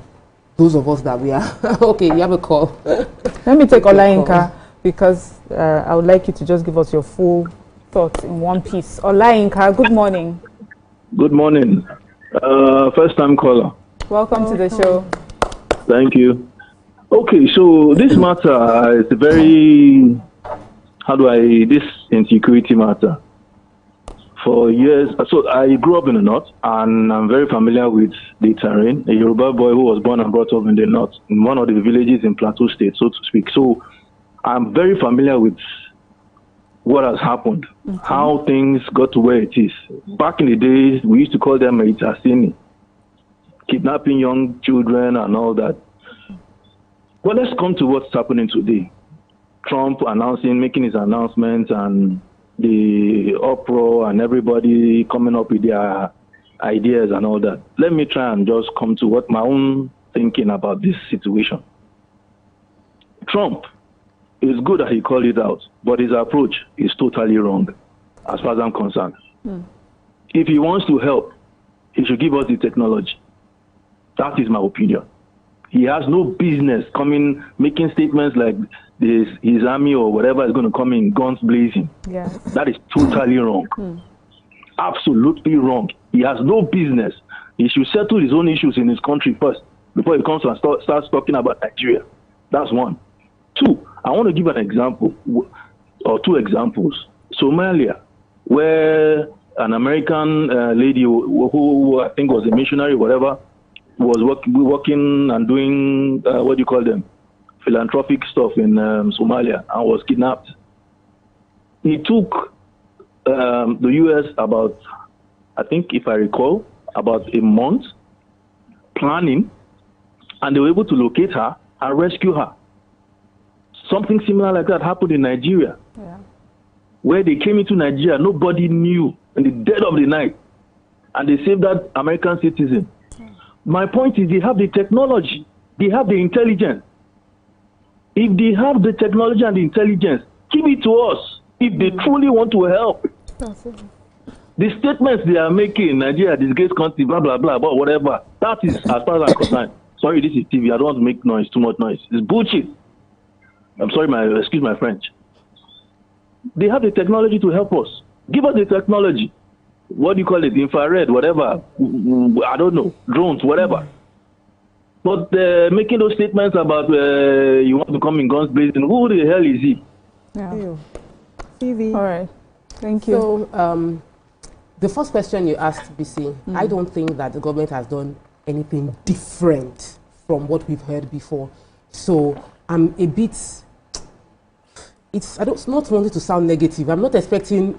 S16: those of us that we are. Okay, you have a call.
S14: Let me take Olayinka, because I would like you to just give us your full thoughts in one piece. Olayinka, good morning.
S26: Good morning. First time caller.
S14: Welcome to the show.
S26: Thank you.
S5: Okay, so this matter is a very, this insecurity matter. For years, so I grew up in the north, and I'm very familiar with the terrain. A Yoruba boy who was born and brought up in the north, in one of the villages in Plateau State, so to speak. So I'm very familiar with what has happened, how things got to where it is. Back in the days, we used to call them itasini, kidnapping young children and all that. But let's come to what's happening today. Trump making his announcements, and the uproar and everybody coming up with their ideas and all that. Let me try and just come to what my own thinking about this situation. Trump, is good that he called it out, but his approach is totally wrong as far as I'm concerned. If he wants to help, he should give us the technology. That is my opinion. He has no business making statements like this, his army or whatever is going to come in guns blazing.
S14: Yes.
S5: That is totally wrong. Absolutely wrong. He has no business. He should settle his own issues in his country first before he comes and starts talking about Nigeria. That's one. Two, I want to give an example, or two examples. Somalia, where an American lady who I think was a missionary, whatever, was working and doing, what do you call them, philanthropic stuff in Somalia, and was kidnapped. It took the U.S. about, I think if I recall, about a month planning, and they were able to locate her and rescue her. Something similar like that happened in Nigeria, where they came into Nigeria, nobody knew in the dead of the night, and they saved that American citizen. My point is, they have the technology, they have the intelligence. If they have the technology and the intelligence, give it to us if they truly want to help. The statements they are making, Nigeria, disgrace country, blah, blah, blah, but whatever, that is as far as I'm concerned. Sorry, this is TV. I don't want to make noise, too much noise. It's bullshit. I'm sorry, excuse my French. They have the technology to help us. Give us the technology. What do you call it? Infrared, whatever. I don't know. Drones, whatever. But making those statements about you want to come in guns blazing, who the hell is he?
S14: Yeah. TV. All right. Thank you.
S16: So, the first question you asked, BC, I don't think that the government has done anything different from what we've heard before. So, I'm a bit, I don't not wanting to sound negative. I'm not expecting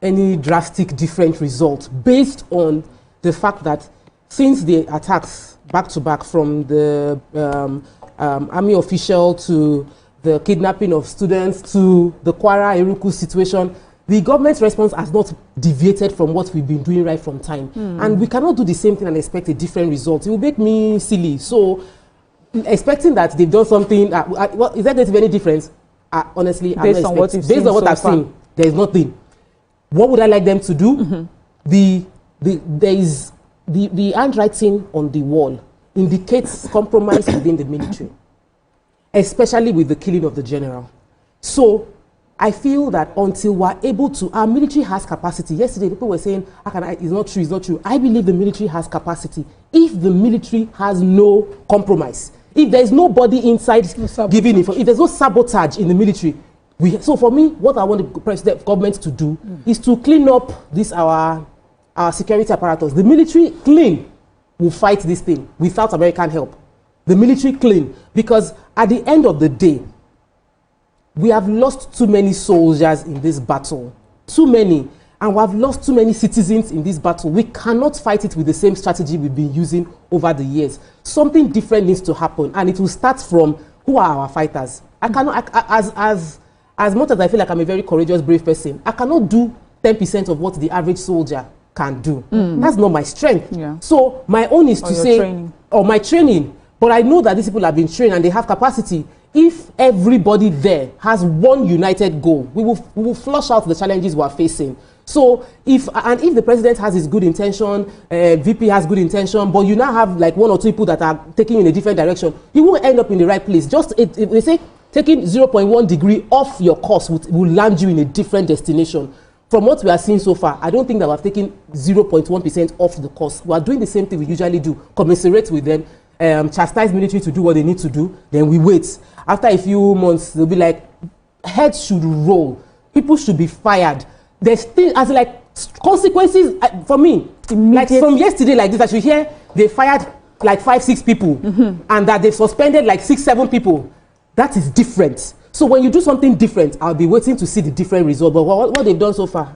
S16: any drastic different result based on the fact that since the attacks back to back from the army official to the kidnapping of students to the Kwara Eruku situation, the government's response has not deviated from what we've been doing right from time. And we cannot do the same thing and expect a different result. It will make me silly. So expecting that they've done something, well, is that going to be any difference? Honestly,
S14: based on what
S16: I've seen, there is nothing. What would I like them to do? There is the handwriting on the wall indicates compromise within the military, especially with the killing of the general. So I feel that until we're able to, our military has capacity. Yesterday, people were saying, it's not true, it's not true. I believe the military has capacity. If the military has no compromise, if there's nobody inside giving info, if there's no sabotage in the military, so for me, what I want the president government to do is to clean up this our security apparatus. The military clean will fight this thing without American help. The military clean, because at the end of the day, we have lost too many soldiers in this battle. Too many. And we have lost too many citizens in this battle. We cannot fight it with the same strategy we've been using over the years. Something different needs to happen. And it will start from who are our fighters. I cannot, as much as I feel like I'm a very courageous, brave person, I cannot do 10% of what the average soldier can do. That's not my strength. So my own is to say, or my training. But I know that these people have been trained and they have capacity. If everybody there has one united goal, we will flush out the challenges we are facing. So if the president has his good intention, VP has good intention, but you now have like one or two people that are taking in a different direction, you won't end up in the right place. Just they say taking 0.1 degree off your course will land you in a different destination. From what we are seeing so far, I don't think that we're taking 0.1% off the course. We are doing the same thing we usually do, commensurate with them. chastise military to do what they need to do, then we wait. After a few months, they'll be like, heads should roll. People should be fired. There's still, as like, consequences for me. Like from yesterday like this, I should hear they fired like 5-6 people and that they suspended like 6-7 people. That is different. So when you do something different, I'll be waiting to see the different result. But what they've done so far,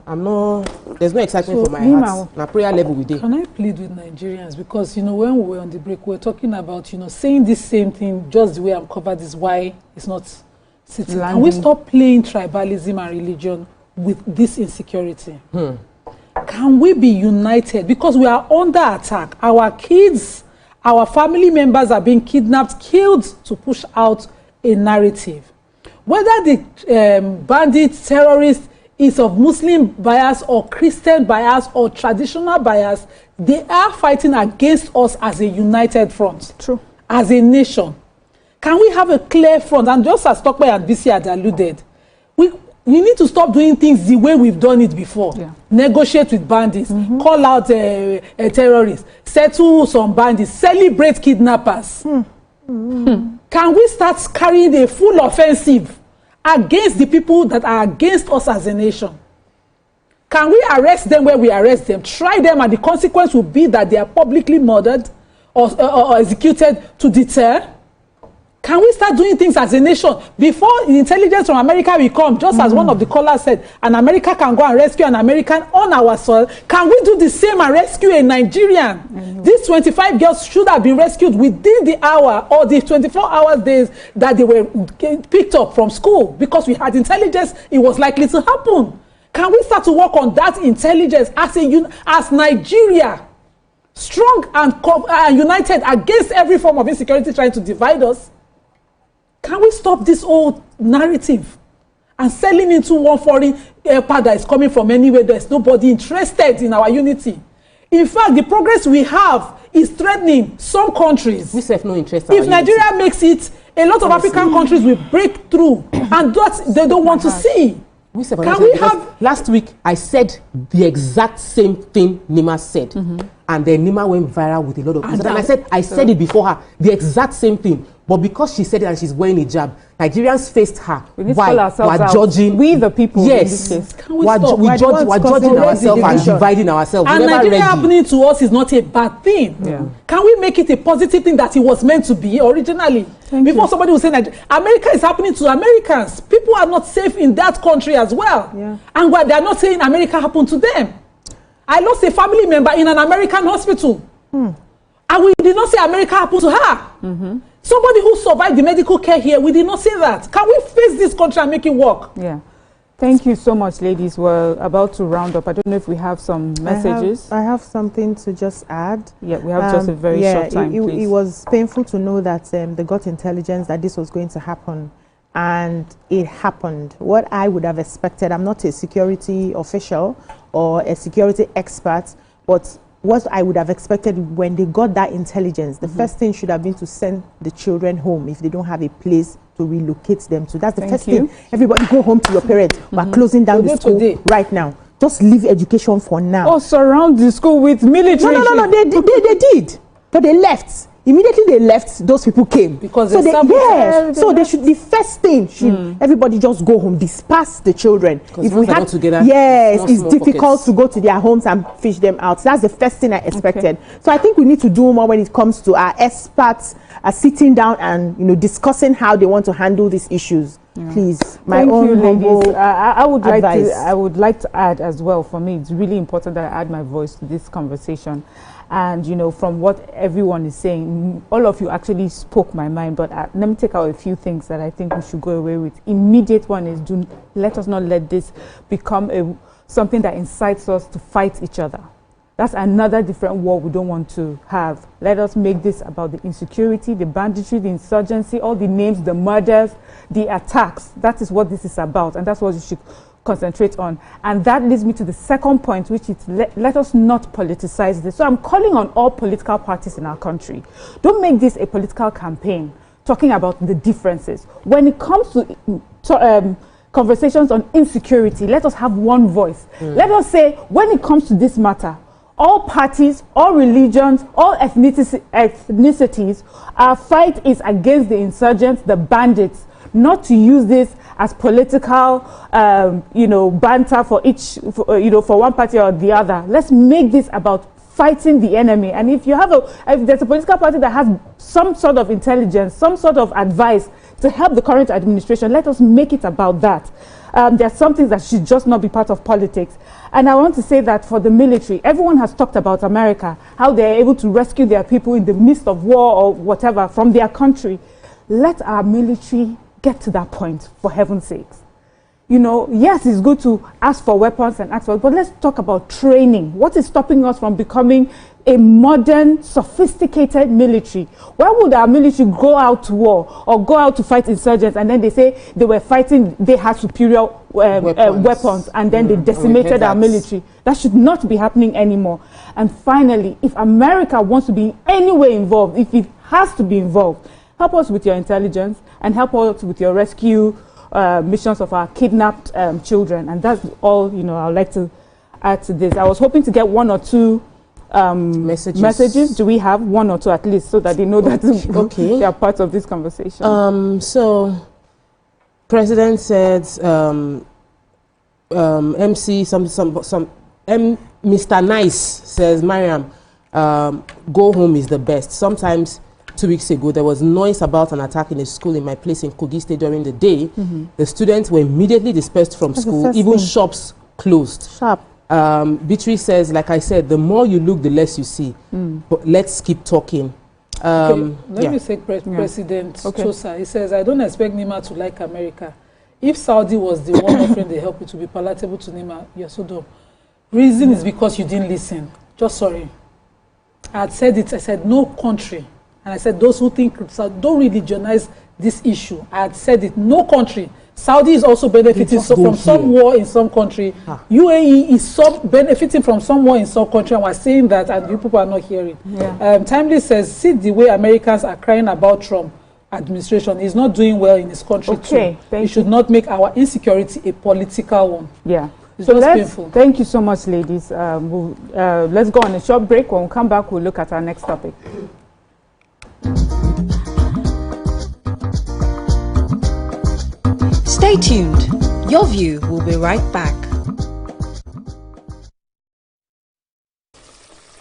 S16: there's no excitement for my heart. My prayer level with it.
S8: Can I plead with Nigerians? Because, you know, when we were on the break, we were talking about, you know, saying this same thing, just the way I'm covered is why it's not sitting. Can we stop playing tribalism and religion with this insecurity? Can we be united? Because we are under attack. Our kids, our family members are being kidnapped, killed to push out a narrative. Whether the bandit terrorist is of Muslim bias or Christian bias or traditional bias, they are fighting against us as a united front. True. As a nation. Can we have a clear front? And just as Tokpe and BC had alluded, we need to stop doing things the way we've done it before. Yeah. Negotiate with bandits, call out terrorists, settle some bandits, celebrate kidnappers. Can we start carrying a full offensive against the people that are against us as a nation? Can we arrest them where we arrest them, try them, and the consequence will be that they are publicly murdered or executed to deter? Can we start doing things as a nation? Before the intelligence from America will come, just as one of the callers said, an American can go and rescue an American on our soil. Can we do the same and rescue a Nigerian? These 25 girls should have been rescued within the hour or the 24-hour days that they were picked up from school, because we had intelligence it was likely to happen. Can we start to work on that intelligence as Nigeria, strong and united against every form of insecurity trying to divide us? Can we stop this old narrative and selling into one foreign helper that is coming from anywhere? There's nobody interested in our unity. In fact, the progress we have is threatening some countries.
S16: We have no interest.
S8: If Nigeria makes it, a lot of African countries will break through, and that they don't want to see. Can we have?
S16: Last week, I said the exact same thing Nima said, and then Nima went viral with a lot of things. And I said it before her, the exact same thing. But because she said it and she's wearing a hijab, Nigerians faced her.
S14: Why?
S16: We're judging.
S14: We the people.
S16: Yes.
S14: In this case.
S16: We're judging ourselves and dividing ourselves.
S8: And Nigeria happening to us is not a bad thing. Yeah. Can we make it a positive thing that it was meant to be originally? Before somebody will say that America is happening to Americans. People are not safe in that country as well. Yeah. And they are not saying America happened to them. I lost a family member in an American hospital. And we did not say America happened to her. Somebody who survived the medical care here, we did not say that. Can we face this country and make it work?
S14: Yeah. Thank you so much, ladies. We're about to round up. I don't know if we have some messages.
S17: I have something to just add.
S14: Yeah, we have just a very short time, please.
S17: It was painful to know that they got intelligence that this was going to happen. And it happened. What I would have expected, I'm not a security official or a security expert, but what I would have expected when they got that intelligence, the first thing should have been to send the children home if they don't have a place to relocate them to. That's the first thing. Everybody go home to your parents. We're closing down the school right now. Just leave education for now.
S14: Oh, surround the school with military.
S17: No, they did. But they left. Immediately they left, those people came.
S8: Because
S17: so they should, the first thing should everybody just go home, disperse the children.
S16: If we had together,
S17: it's difficult to go to their homes and fish them out. So that's the first thing I expected. So I think we need to do more when it comes to our experts sitting down and discussing how they want to handle these issues. Please, my own humble advice.
S14: I would like to add as well. For me, it's really important that I add my voice to this conversation. And from what everyone is saying, all of you actually spoke my mind. But let me take out a few things that I think we should go away with. Immediate one is, let us not let this become something that incites us to fight each other. That's another different war we don't want to have. Let us make this about the insecurity, the banditry, the insurgency, all the names, the murders, the attacks. That is what this is about, and that's what you should concentrate on. And that leads me to the second point, which is let us not politicize this. So I'm calling on all political parties in our country. Don't make this a political campaign talking about the differences. When it comes to conversations on insecurity, let us have one voice. Let us say, when it comes to this matter, all parties, all religions, all ethnicities, our fight is against the insurgents, the bandits, not to use this as political, banter for for one party or the other. Let's make this about fighting the enemy. And if there's a political party that has some sort of intelligence, some sort of advice to help the current administration, let us make it about that. There are some things that should just not be part of politics. And I want to say that for the military, everyone has talked about America, how they're able to rescue their people in the midst of war or whatever from their country. Let our military get to that point, for heaven's sakes. Yes, it's good to ask for weapons and ask for, but let's talk about training. What is stopping us from becoming a modern, sophisticated military? Why would our military go out to war or go out to fight insurgents and then they say they were fighting, they had superior weapons and then they decimated our military? That should not be happening anymore. And finally, if America wants to be in any way involved, if it has to be involved, help us with your intelligence and help us with your rescue missions of our kidnapped children. And that's all I'd like to add to this. I was hoping to get one or two messages. Do we have one or two at least, so that they know that they are part of this conversation?
S16: So President said Mr. Nice says, Mariam, go home is the best. Sometimes 2 weeks ago, there was noise about an attack in a school in my place in Kogi State during the day. The students were immediately dispersed from school. Even shops closed. Beatrice says, like I said, the more you look, the less you see. But let's keep talking.
S8: Let me say President Chosa. He says, I don't expect Nima to like America. If Saudi was the one offering the help, it would be palatable to Nima. You're so dumb. Reason is because you didn't listen. Just sorry. I had said it. I said no country. And I said those who think don't religionize this issue. I had said it. No country. Saudi is also benefiting from some war in some country. UAE is benefiting from some war in some country, and we're saying that, and you people are not hearing. Timely says, see the way Americans are crying about Trump administration. He's not doing well in his country too. We should not make our insecurity a political one. It's just painful.
S14: Thank you so much, ladies. Let's go on a short break. When we come back, we'll look at our next topic.
S11: Stay tuned. Your View will be right back.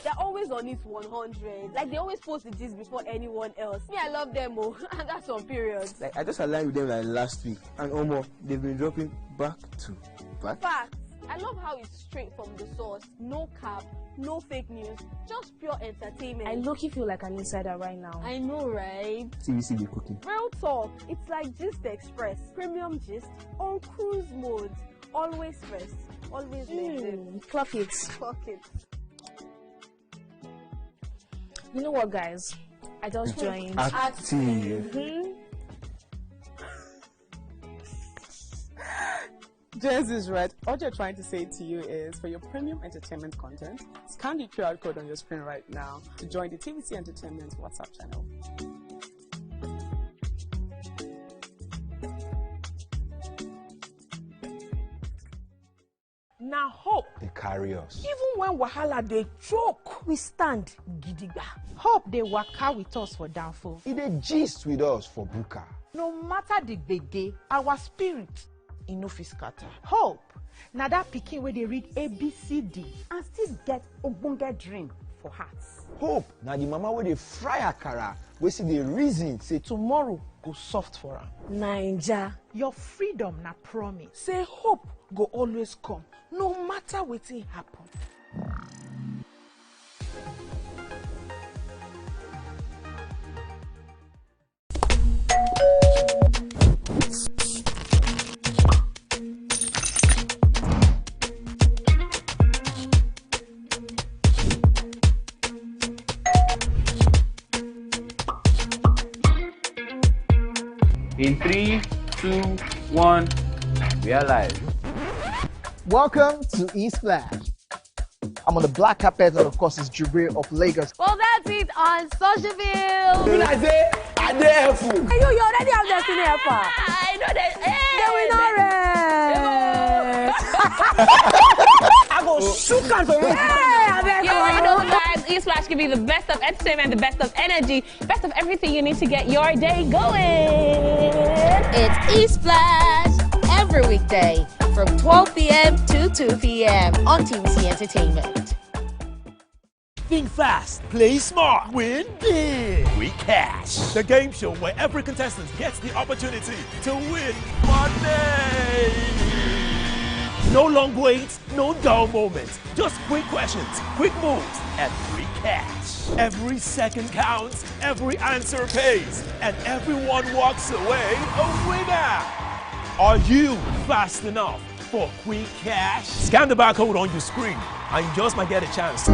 S23: They're always on it 100. Like they always post the gist before anyone else. Me, I love them, and that's on periods.
S19: Like I just aligned with them like last week, and they've been dropping back to back.
S23: Facts. I love how it's straight from the source. No cap, no fake news, just pure entertainment.
S2: I low-key feel like an insider right now.
S23: I know, right?
S19: TVC be cooking.
S23: Real talk. It's like Gist Express. Premium gist on cruise mode. Always first. Always
S2: clock it.
S23: Clock it.
S2: You know what, guys? I just joined.
S19: Active.
S10: Jess is right. All you're trying to say to you is, for your premium entertainment content, scan the QR code on your screen right now to join the TVC Entertainment WhatsApp channel.
S15: Now hope
S21: they carry us.
S15: Even when wahala they choke, we stand gidigba. Hope they waka with us for downfall.
S21: They gist with us for buka.
S15: No matter the gbege, our spirit no fit scatter. Hope na that pikin where they read ABCD and still get ogbonge dream for hearts.
S21: Hope na the mama where they fry akara, we see the reason say
S15: tomorrow go soft for her.
S2: Naija,
S15: your freedom na promise. Say hope go always come, no matter wetin happen.
S25: In 3, 2, 1, we are live.
S22: Welcome to E-Splash. I'm on the black carpet, and of course, it's Jubril of Lagos.
S23: Well, that's it on Social View.
S21: When I say, I dare helpful.
S23: Hey, you already have Destiny Helper. I know that. Hey,
S15: I go shoot and hey,
S1: You already know, guys. E-Splash give you the best of entertainment, the best of energy, best of everything you need to get your day going.
S11: It's E-Splash every weekday from 12 p.m. to 2 p.m. on TVC Entertainment.
S12: Think fast, play smart, win big. We cash. The game show where every contestant gets the opportunity to win money. No long waits, no dull moments. Just quick questions, quick moves, and free cash. Every second counts, every answer pays, and everyone walks away a winner. Are you fast enough for quick cash? Scan the barcode on your screen and you just might get a chance.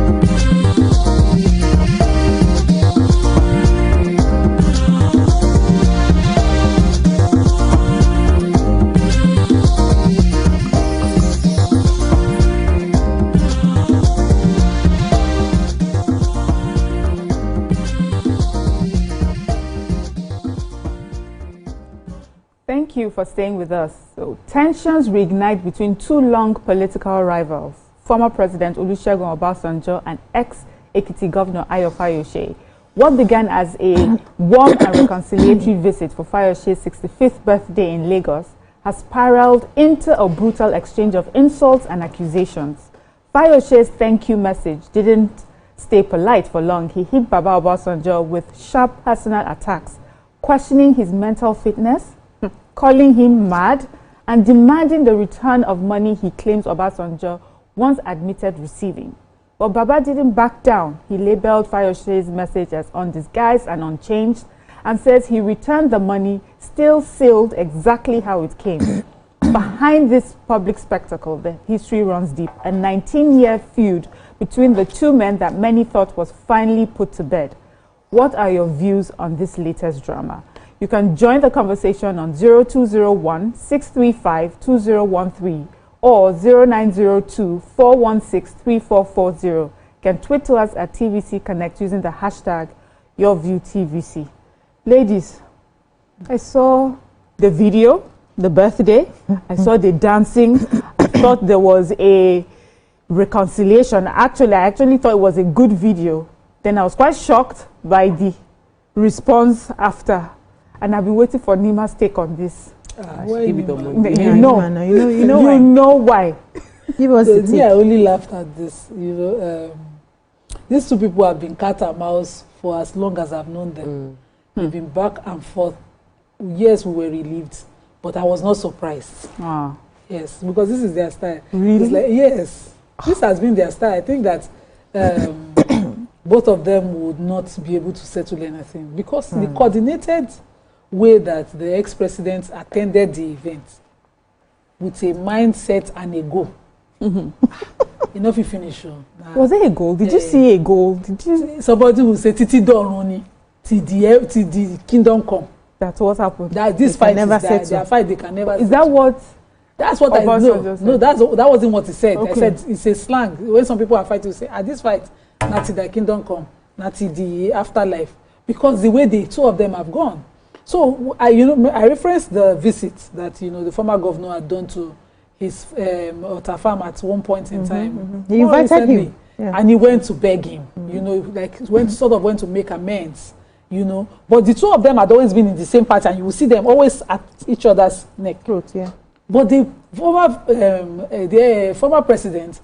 S14: Thank you for staying with us. So, tensions reignite between two long political rivals, former President Olusegun Obansanjo and ex-Ekiti Governor Fayose. What began as a warm and reconciliatory visit for Fayose's 65th birthday in Lagos has spiraled into a brutal exchange of insults and accusations. Fayose's thank you message didn't stay polite for long. He hit Baba Obansanjo with sharp personal attacks, questioning his mental fitness, calling him mad, and demanding the return of money he claims Obansanjo once admitted receiving. But Baba didn't back down. He labeled Fayose's message as undisguised and unchanged and says he returned the money still sealed exactly how it came. Behind this public spectacle, the history runs deep. A 19-year feud between the two men that many thought was finally put to bed. What are your views on this latest drama? You can join the conversation on 0201-635-2013 or 0902-416-3440. You can tweet to us at TVC Connect using the hashtag YourViewTVC. Ladies, I saw the video, the birthday. I saw the dancing. I thought there was a reconciliation. Actually, I thought it was a good video. Then I was quite shocked by the response after. And I've been waiting for Nima's take on this. You know why.
S8: I only laughed at this. These two people have been cat and mouse for as long as I've known them. They've been back and forth. Yes, we were relieved, but I was not surprised. Yes, because this is their style.
S14: Really?
S8: It's like, yes, this has been their style. I think that both of them would not be able to settle anything because the coordinated way that the ex-president attended the event with a mindset and a goal. Enough you finish.
S14: Was it a goal? Did you see a goal? Did you?
S8: Somebody will say, Titi Doroni, till the kingdom come.
S14: That's what happened.
S8: That this fight never is their fight, they can never.
S14: Is that what?
S8: That's what I know. No, that wasn't what he said. Okay. I said it's a slang. When some people are fighting, say, this fight, not till the kingdom come, not till the afterlife. Because the way the two of them have gone. So I referenced the visit that the former governor had done to his Ota farm at one point in time.
S14: He invited him,
S8: and he went to beg him. Went to make amends. But the two of them had always been in the same party, and you will see them always at each other's neck. But the former president,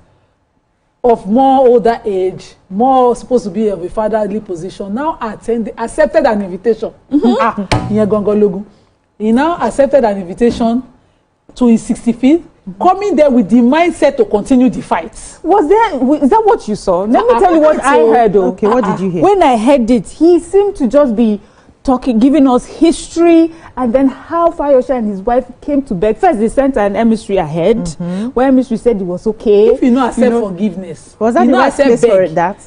S8: of more older age, more supposed to be of a fatherly position, now accepted an invitation. He now accepted an invitation to his 65th, coming there with the mindset to continue the fight.
S14: Is that what you saw? Let me tell you what I heard. Okay, what did you hear? When I heard it, he seemed to just be talking, giving us history, and then how Fayose and his wife came to beg. First, they sent an emissary ahead, where emissary said it was okay.
S8: If you not accept forgiveness,
S14: was that the right place for that?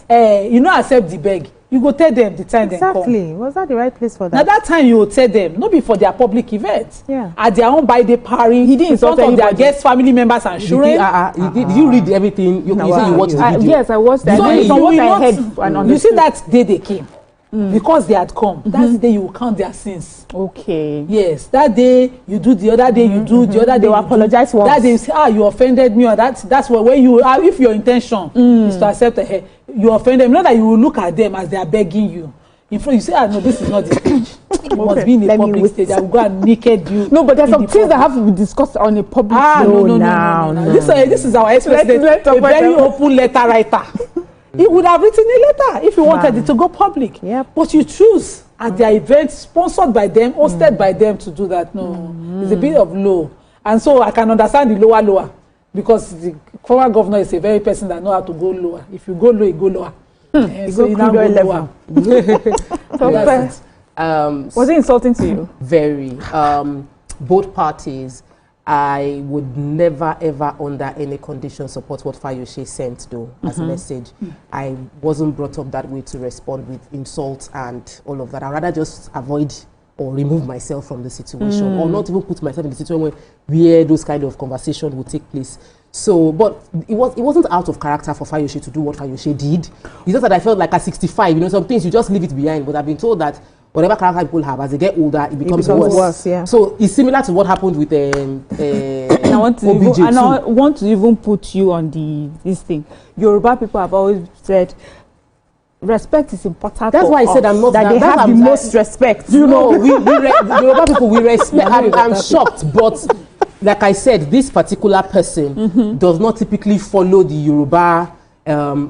S8: You not accept the beg. You go tell them the time they come.
S14: Exactly. Was that the right place for that?
S8: Now that time you will tell them, not be for their public event.
S14: Yeah.
S8: At their own birthday party,
S14: he didn't insult
S8: of their guest family members and children.
S5: Did you read everything? You say you watched the video.
S14: Yes, I watched that.
S8: So you see that day they came. because they had come. That's the day you will count their sins.
S14: Okay.
S8: Yes, that day you do, the other day you do, the other day
S14: they will apologize once.
S8: That day you say, you offended me, or that's when you if your intention is to accept you offended them. Not that you will look at them as they are begging you. In front, you say, no, this is not the stage. It must be in a public stage. I will go and naked you.
S14: No, but there's some things that have to be discussed on a public stage.
S8: No. This is our ex-president, a very open letter writer. He would have written a letter if he wanted it to go public. But you choose at their event, sponsored by them, hosted by them, to do that. No, it's a bit of low. And so I can understand the lower, because the former governor is a very person that knows how to go lower. If you go low, you go lower. So you now go lower.
S14: Was it insulting to you?
S16: Very. Both parties, I would never ever under any condition support what Fayose sent though as a message. I wasn't brought up that way to respond with insults and all of that. I'd rather just avoid or remove myself from the situation, or not even put myself in the situation where those kind of conversations would take place. So, but it wasn't out of character for Fayose to do what Fayose did. It's just that I felt like at 65, some things you just leave it behind. But I've been told that whatever character people have, as they get older, it becomes worse.
S14: Yeah.
S16: So it's similar to what happened with
S14: I want to even put you on this thing. Yoruba people have always said respect is important.
S16: That's why I said I'm not
S14: that they have the most respect.
S16: Yoruba people, we respect. I'm shocked, but like I said, this particular person does not typically follow the Yoruba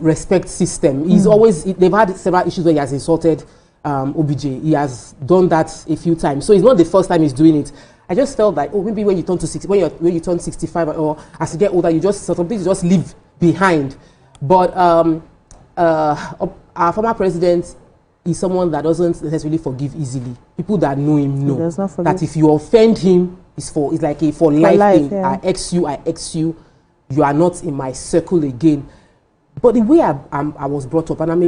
S16: respect system. He's always, they've had several issues where he has insulted OBJ. He has done that a few times. So it's not the first time he's doing it. I just felt like, maybe when you turn to 60, when you turn 65, or as you get older, you just some things you just leave behind. But our former president is someone that doesn't necessarily forgive easily. People that know him know that if you offend him, it's like a for life thing. Yeah. I X you, you are not in my circle again. But the way I was brought up, and I'm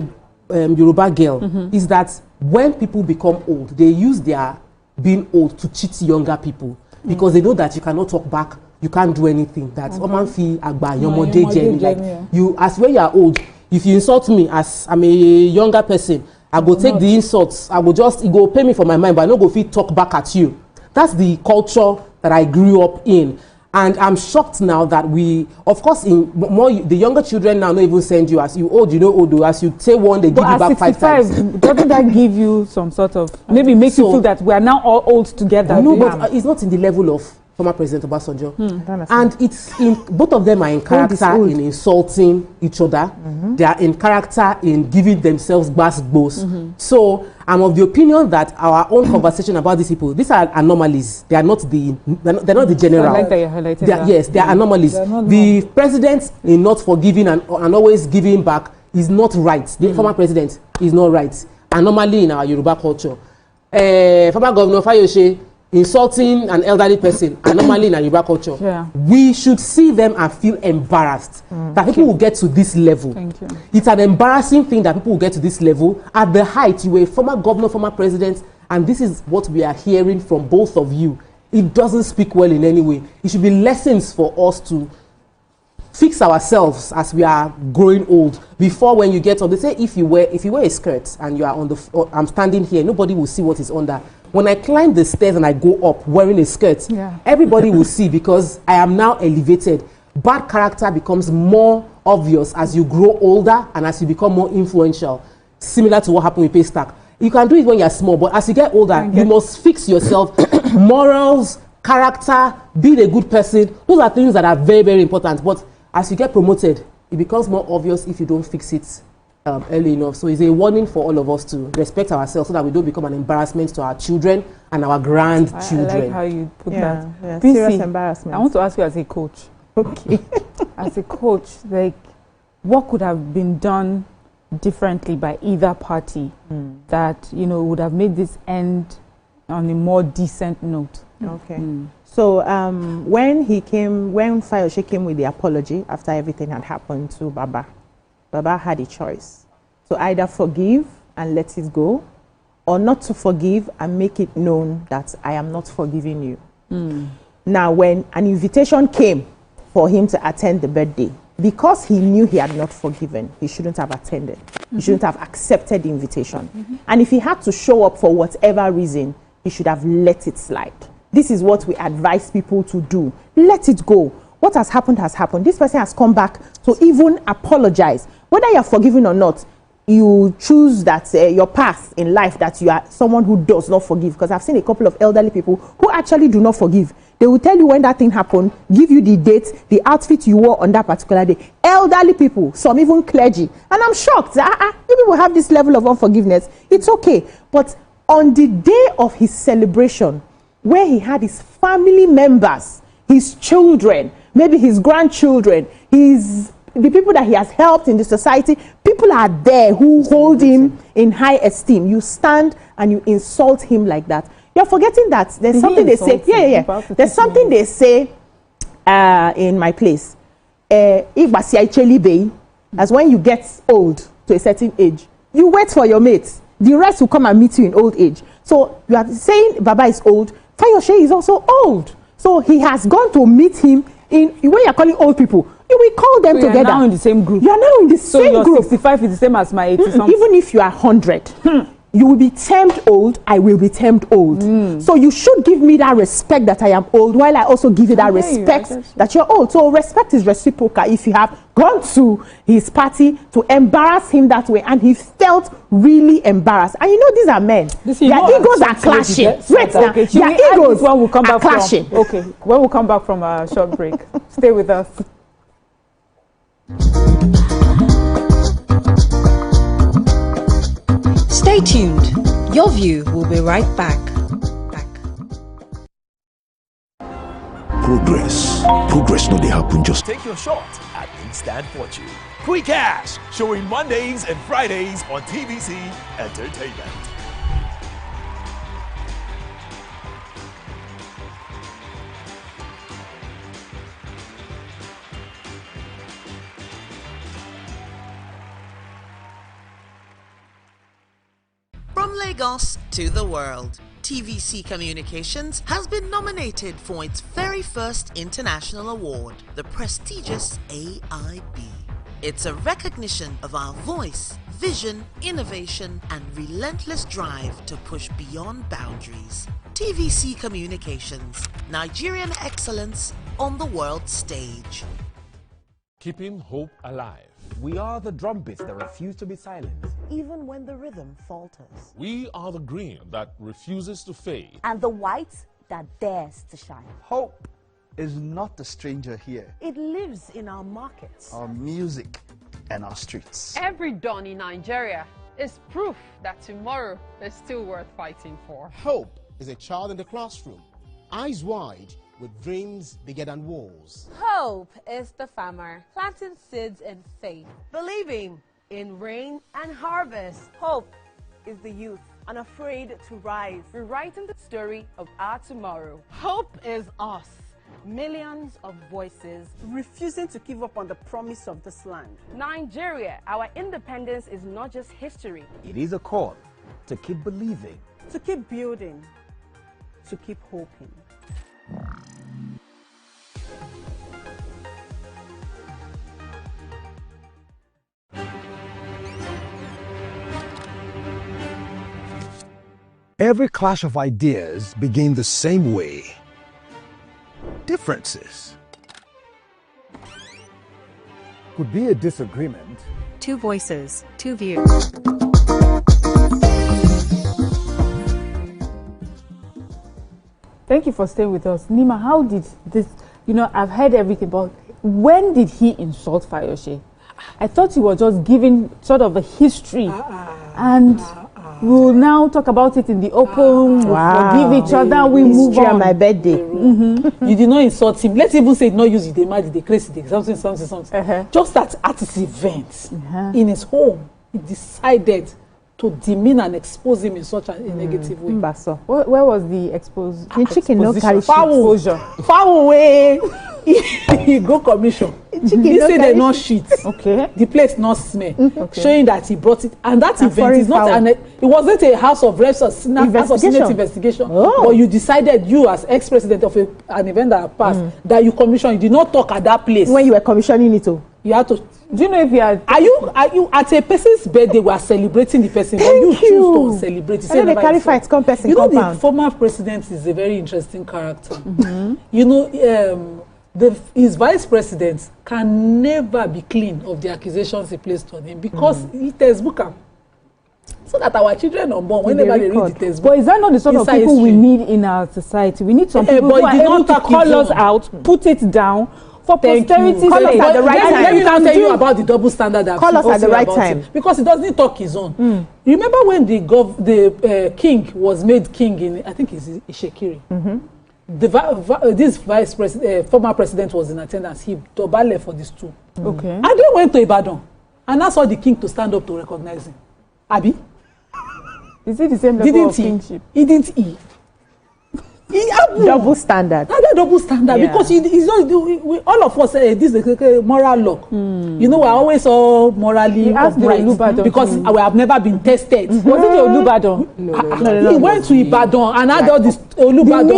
S16: a Yoruba girl, is that when people become old, they use their being old to cheat younger people, because they know that you cannot talk back, you can't do anything. That's you, as when you are old, if you insult me as I'm a younger person, I go take the insults, I will just, it go pay me for my mind, but I no go fit talk back at you. That's the culture that I grew up in. And I'm shocked now that we, of course, the younger children now don't even send you as you old, as you say one, they give you back 5 times.
S14: Doesn't that give you some sort of, maybe make you feel that we are now all old together?
S16: No, but it's not in the level of former President Obansanjo. And it's in, both of them are in character in insulting each other. They are in character in giving themselves gbos. So I'm of the opinion that our own conversation about these people, these are anomalies. They are not they're not the general.
S14: I like that you're highlighting that.
S16: Yes, they are anomalies. The president in not forgiving and always giving back is not right. The former president is not right. Anomaly in our Yoruba culture. Former Governor Fayose insulting an elderly person, anomaly in our Yoruba culture.
S14: Yeah.
S16: We should see them and feel embarrassed that people will get to this level.
S14: Thank you.
S16: It's an embarrassing thing that people will get to this level. At the height, you were a former governor, former president, and this is what we are hearing from both of you. It doesn't speak well in any way. It should be lessons for us to fix ourselves as we are growing old. Before, when you get up, they say if you wear a skirt and you are on the, I'm standing here, nobody will see what is under. When I climb the stairs and I go up wearing a skirt, everybody will see, because I am now elevated. Bad character becomes more obvious as you grow older and as you become more influential. Similar to what happened with Paystack. You can do it when you're small, but as you get older, you must fix yourself. Morals, character, being a good person, those are things that are very, very important. But as you get promoted, it becomes more obvious if you don't fix it early enough. So it's a warning for all of us to respect ourselves so that we don't become an embarrassment to our children and our grandchildren.
S14: I like how you put that.
S17: Yeah, serious embarrassment.
S14: I want to ask you as a coach.
S17: Okay.
S14: As a coach, like, what could have been done differently by either party that, would have made this end on a more decent note?
S17: Okay. So when Fayose came with the apology after everything had happened to Baba had a choice to either forgive and let it go, or not to forgive and make it known that I am not forgiving you. Now, when an invitation came for him to attend the birthday, because he knew he had not forgiven, he shouldn't have attended. He shouldn't have accepted the invitation. And if he had to show up for whatever reason, he should have let it slide. This is what we advise people to do. Let it go. What has happened has happened. This person has come back to even apologize. Whether you're forgiven or not, you choose that your path in life, that you are someone who does not forgive. Because I've seen a couple of elderly people who actually do not forgive. They will tell you when that thing happened, give you the date, the outfit you wore on that particular day. Elderly people, some even clergy. And I'm shocked that you people have this level of unforgiveness. It's okay. But on the day of his celebration, where he had his family members, his children, maybe his grandchildren, the people that he has helped in the society, people are there who hold him in high esteem. You stand and you insult him like that. You're forgetting that there's something they say. There's something they say in my place. As when you get old to a certain age, you wait for your mates. The rest will come and meet you in old age. So you are saying Baba is old. Fayose is also old. So he has gone to meet him in when you're calling old people. You will call them together.
S14: You are now in the same group.
S17: You are now in the same group.
S14: 65 is the same as my 80 something.
S17: Even if you are 100, you will be termed old. I will be termed old. So you should give me that respect that I am old, while I also give you that respect that you're old. So respect is reciprocal. If you have gone to his party to embarrass him that way, and he felt really embarrassed, and you know these are men. Their egos are clashing. Wait now, their egos are clashing.
S14: Okay, when we come back from a short break, stay with us.
S3: Stay tuned. Your View will be right back.
S12: Progress no dey happen just. Take your shot at Instant Fortune. Quick Cash, showing Mondays and Fridays on TVC Entertainment.
S13: From Lagos to the world, TVC Communications has been nominated for its very first international award, the prestigious AIB. It's a recognition of our voice, vision, innovation, and relentless drive to push beyond boundaries. TVC Communications, Nigerian excellence on the world stage.
S12: Keeping hope alive.
S7: We are the drumbeats that refuse to be silenced.
S18: Even when the rhythm falters.
S12: We are the green that refuses to fade.
S18: And the white that dares to shine.
S22: Hope is not a stranger here.
S18: It lives in our markets,
S22: our music, and our streets.
S6: Every dawn in Nigeria is proof that tomorrow is still worth fighting for.
S21: Hope is a child in the classroom, eyes wide, with dreams bigger than walls.
S23: Hope is the farmer planting seeds in faith, believing in rain and harvest. Hope is the youth unafraid to rise, rewriting the story of our tomorrow.
S15: Hope is us, millions of voices
S4: refusing to give up on the promise of this land.
S23: Nigeria, our independence is not just history.
S7: It is a call to keep believing,
S4: to keep building, to keep hoping.
S7: Every clash of ideas begin the same way. Differences could be a disagreement.
S9: Two voices, two views.
S14: Thank you for staying with us. Nima, how did this, I've heard everything, but when did he insult Fayose? I thought he was just giving sort of a history. And we'll now talk about it in the open. We'll forgive each other. We move on.
S17: On my birthday.
S8: You did not insult him. Let's even say not use the mad, the crazy, something. Just that at his event, in his home, he decided to demean and expose him in such a negative way.
S14: Where was the exposure?
S17: The chicken no carry
S8: exposure. Far away. He go commission. He say they not shit.
S14: Okay.
S8: The place not smell. Showing that he brought it. And that event is not it wasn't a House of Reps or Senate investigation. But you decided, you as ex-president of an event that passed, that you commissioned. You did not talk at that place.
S17: When you were commissioning it,
S8: You have to.
S14: Do you know if you are?
S8: Are you at a person's birthday? We are celebrating the person, but you choose to celebrate.
S17: I know they carry fights, come person.
S8: You know, the former president is a very interesting character. You know, his vice president can never be clean of the accusations he placed on him because he textbook him. So that our children are born whenever they read the textbook.
S14: But is that not the sort of people we need in our society? We need some people who are able to call us out, put it down for posterity.
S8: Call us at the right time. Let me tell you about the double standard.
S17: Call us at the right time
S8: because he doesn't talk his own. Remember when the king was made king in, I think it's Ishekiri. This vice president, former president, was in attendance. He dobale for this too.
S14: Okay.
S8: And they went to Ibadan and asked the king to stand up to recognize him. Abi?
S14: Is it the same level of kingship?
S8: He didn't eat.
S17: Double standard.
S8: Double standard because it's not, all of us this is moral law. You know, we're always all morally upright because we have never been tested.
S14: Was it Olubadan?
S8: No. He went to Ibadan and had all this Olubadan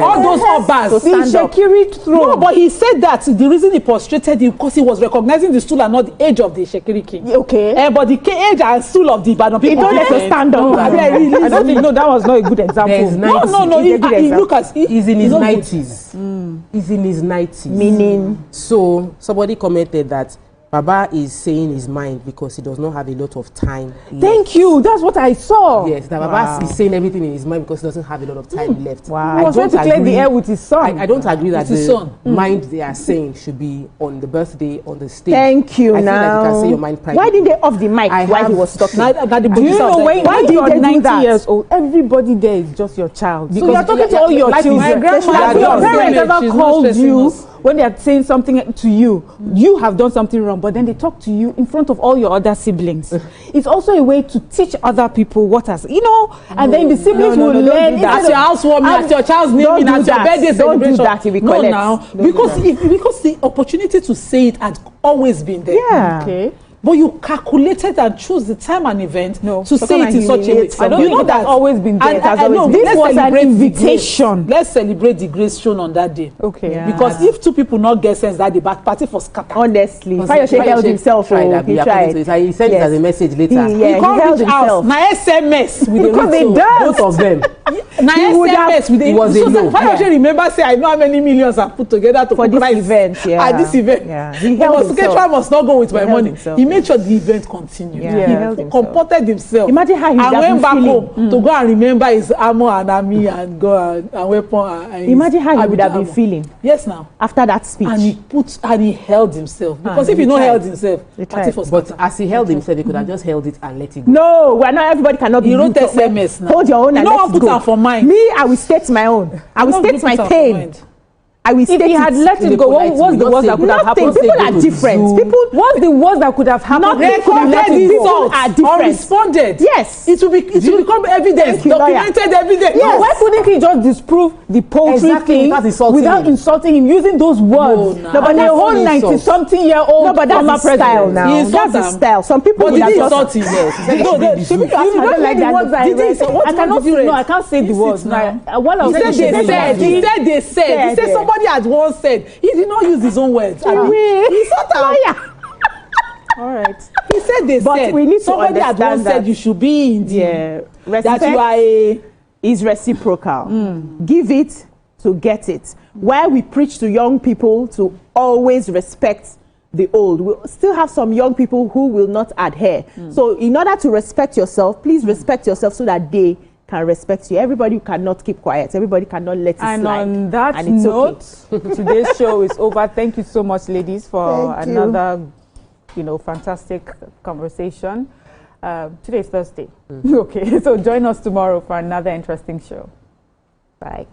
S8: all those obas. No, but he said that the reason he prostrated him because he was recognizing the stool and not the age of the Shekiri king.
S17: Okay.
S8: But the age and stool of the Ibadan people
S17: don't let us stand up.
S14: I don't think that was not a good example.
S8: No. Look at
S16: he's in his 90s. He's in his 90s.
S17: Meaning,
S16: so somebody commented that Baba is saying his mind because he does not have a lot of time left.
S14: Thank you. That's what I saw.
S16: Yes, that Baba is saying everything in his mind because he doesn't have a lot of time left.
S14: Wow. He was trying to clear the air with his son.
S16: I don't agree that
S8: his son.
S16: Mind they are saying should be on the birthday, on the stage.
S17: Thank you.
S16: I feel like you can say your mind privately.
S17: Why didn't they off the mic while he was talking?
S14: Do you know why did they 90 years old? Everybody there is just your child.
S16: Because
S14: so you're talking to all your children.
S8: My grandma,
S14: your parents ever called you when they are saying something to you, you have done something wrong, but then they talk to you in front of all your other siblings. It's also a way to teach other people what has, and then the siblings will learn.
S8: As your housewarming, as your child's naming, as your birthday celebration.
S17: Don't do that if we collect.
S8: Because the opportunity to say it had always been there.
S14: Yeah. Okay.
S8: But you calculated and choose the time and event to say it in such a way.
S14: I don't think it has always been there.
S8: This was an invitation. Let's celebrate the grace shown on that day.
S14: Okay. Yeah.
S8: Because if two people not get sense that day, but party for scatter.
S17: Honestly, Fayose held himself. He tried.
S16: He sent it as a message later.
S8: He held himself. Now SMS with
S17: because they done
S16: both of them.
S8: Now SMS with
S16: it was a no.
S8: Fayose remember say I know how many millions I put together to
S17: for this event.
S8: At this event.
S17: Yeah. He held himself.
S8: Caterer must not go with my money. He made sure the event continued.
S17: Yeah.
S8: He comported himself.
S17: Imagine how he
S8: and went back home to go and remember his armor and army and go and weapon. And
S17: imagine how he would have been feeling.
S8: Yes, now
S17: after that speech.
S8: And he held himself because if he not held himself,
S16: but as he held himself, he could have just held it and let it go.
S17: No, we're not. Everybody cannot be.
S8: You wrote SMS now.
S17: Hold your own and
S8: let it go. For mine.
S17: Me, I will state my own. I will state my pain. I will state
S14: if he had let it go, what's the worst that could have happened?
S17: People are different.
S14: What's the worst that could have happened?
S8: People are different. Unresponded.
S17: Yes.
S8: It will become evidence. Documented evidence.
S14: Yes. Why couldn't he just disprove the poultry thing without insulting him using those words?
S17: No, but
S14: the whole 90-something-year-old.
S17: No, but that's his style now. That's his style. Some people
S8: would have just insulted.
S14: I cannot say no. I can't say the words now.
S8: He said they said. He said somebody had once said he did not use his own words. He sort of.
S14: All right.
S8: He said they
S17: but
S8: said.
S17: We need to
S8: somebody had once said you should be in the
S17: respect
S8: that you are a
S17: is reciprocal. Give it to get it. While we preach to young people to always respect the old, we still have some young people who will not adhere. So in order to respect yourself, please respect yourself so that they can respect you. Everybody cannot keep quiet. Everybody cannot let it slide.
S14: And on that note, today's show is over. Thank you so much, ladies, for another, fantastic conversation. Today is Thursday. Okay, so join us tomorrow for another interesting show. Bye.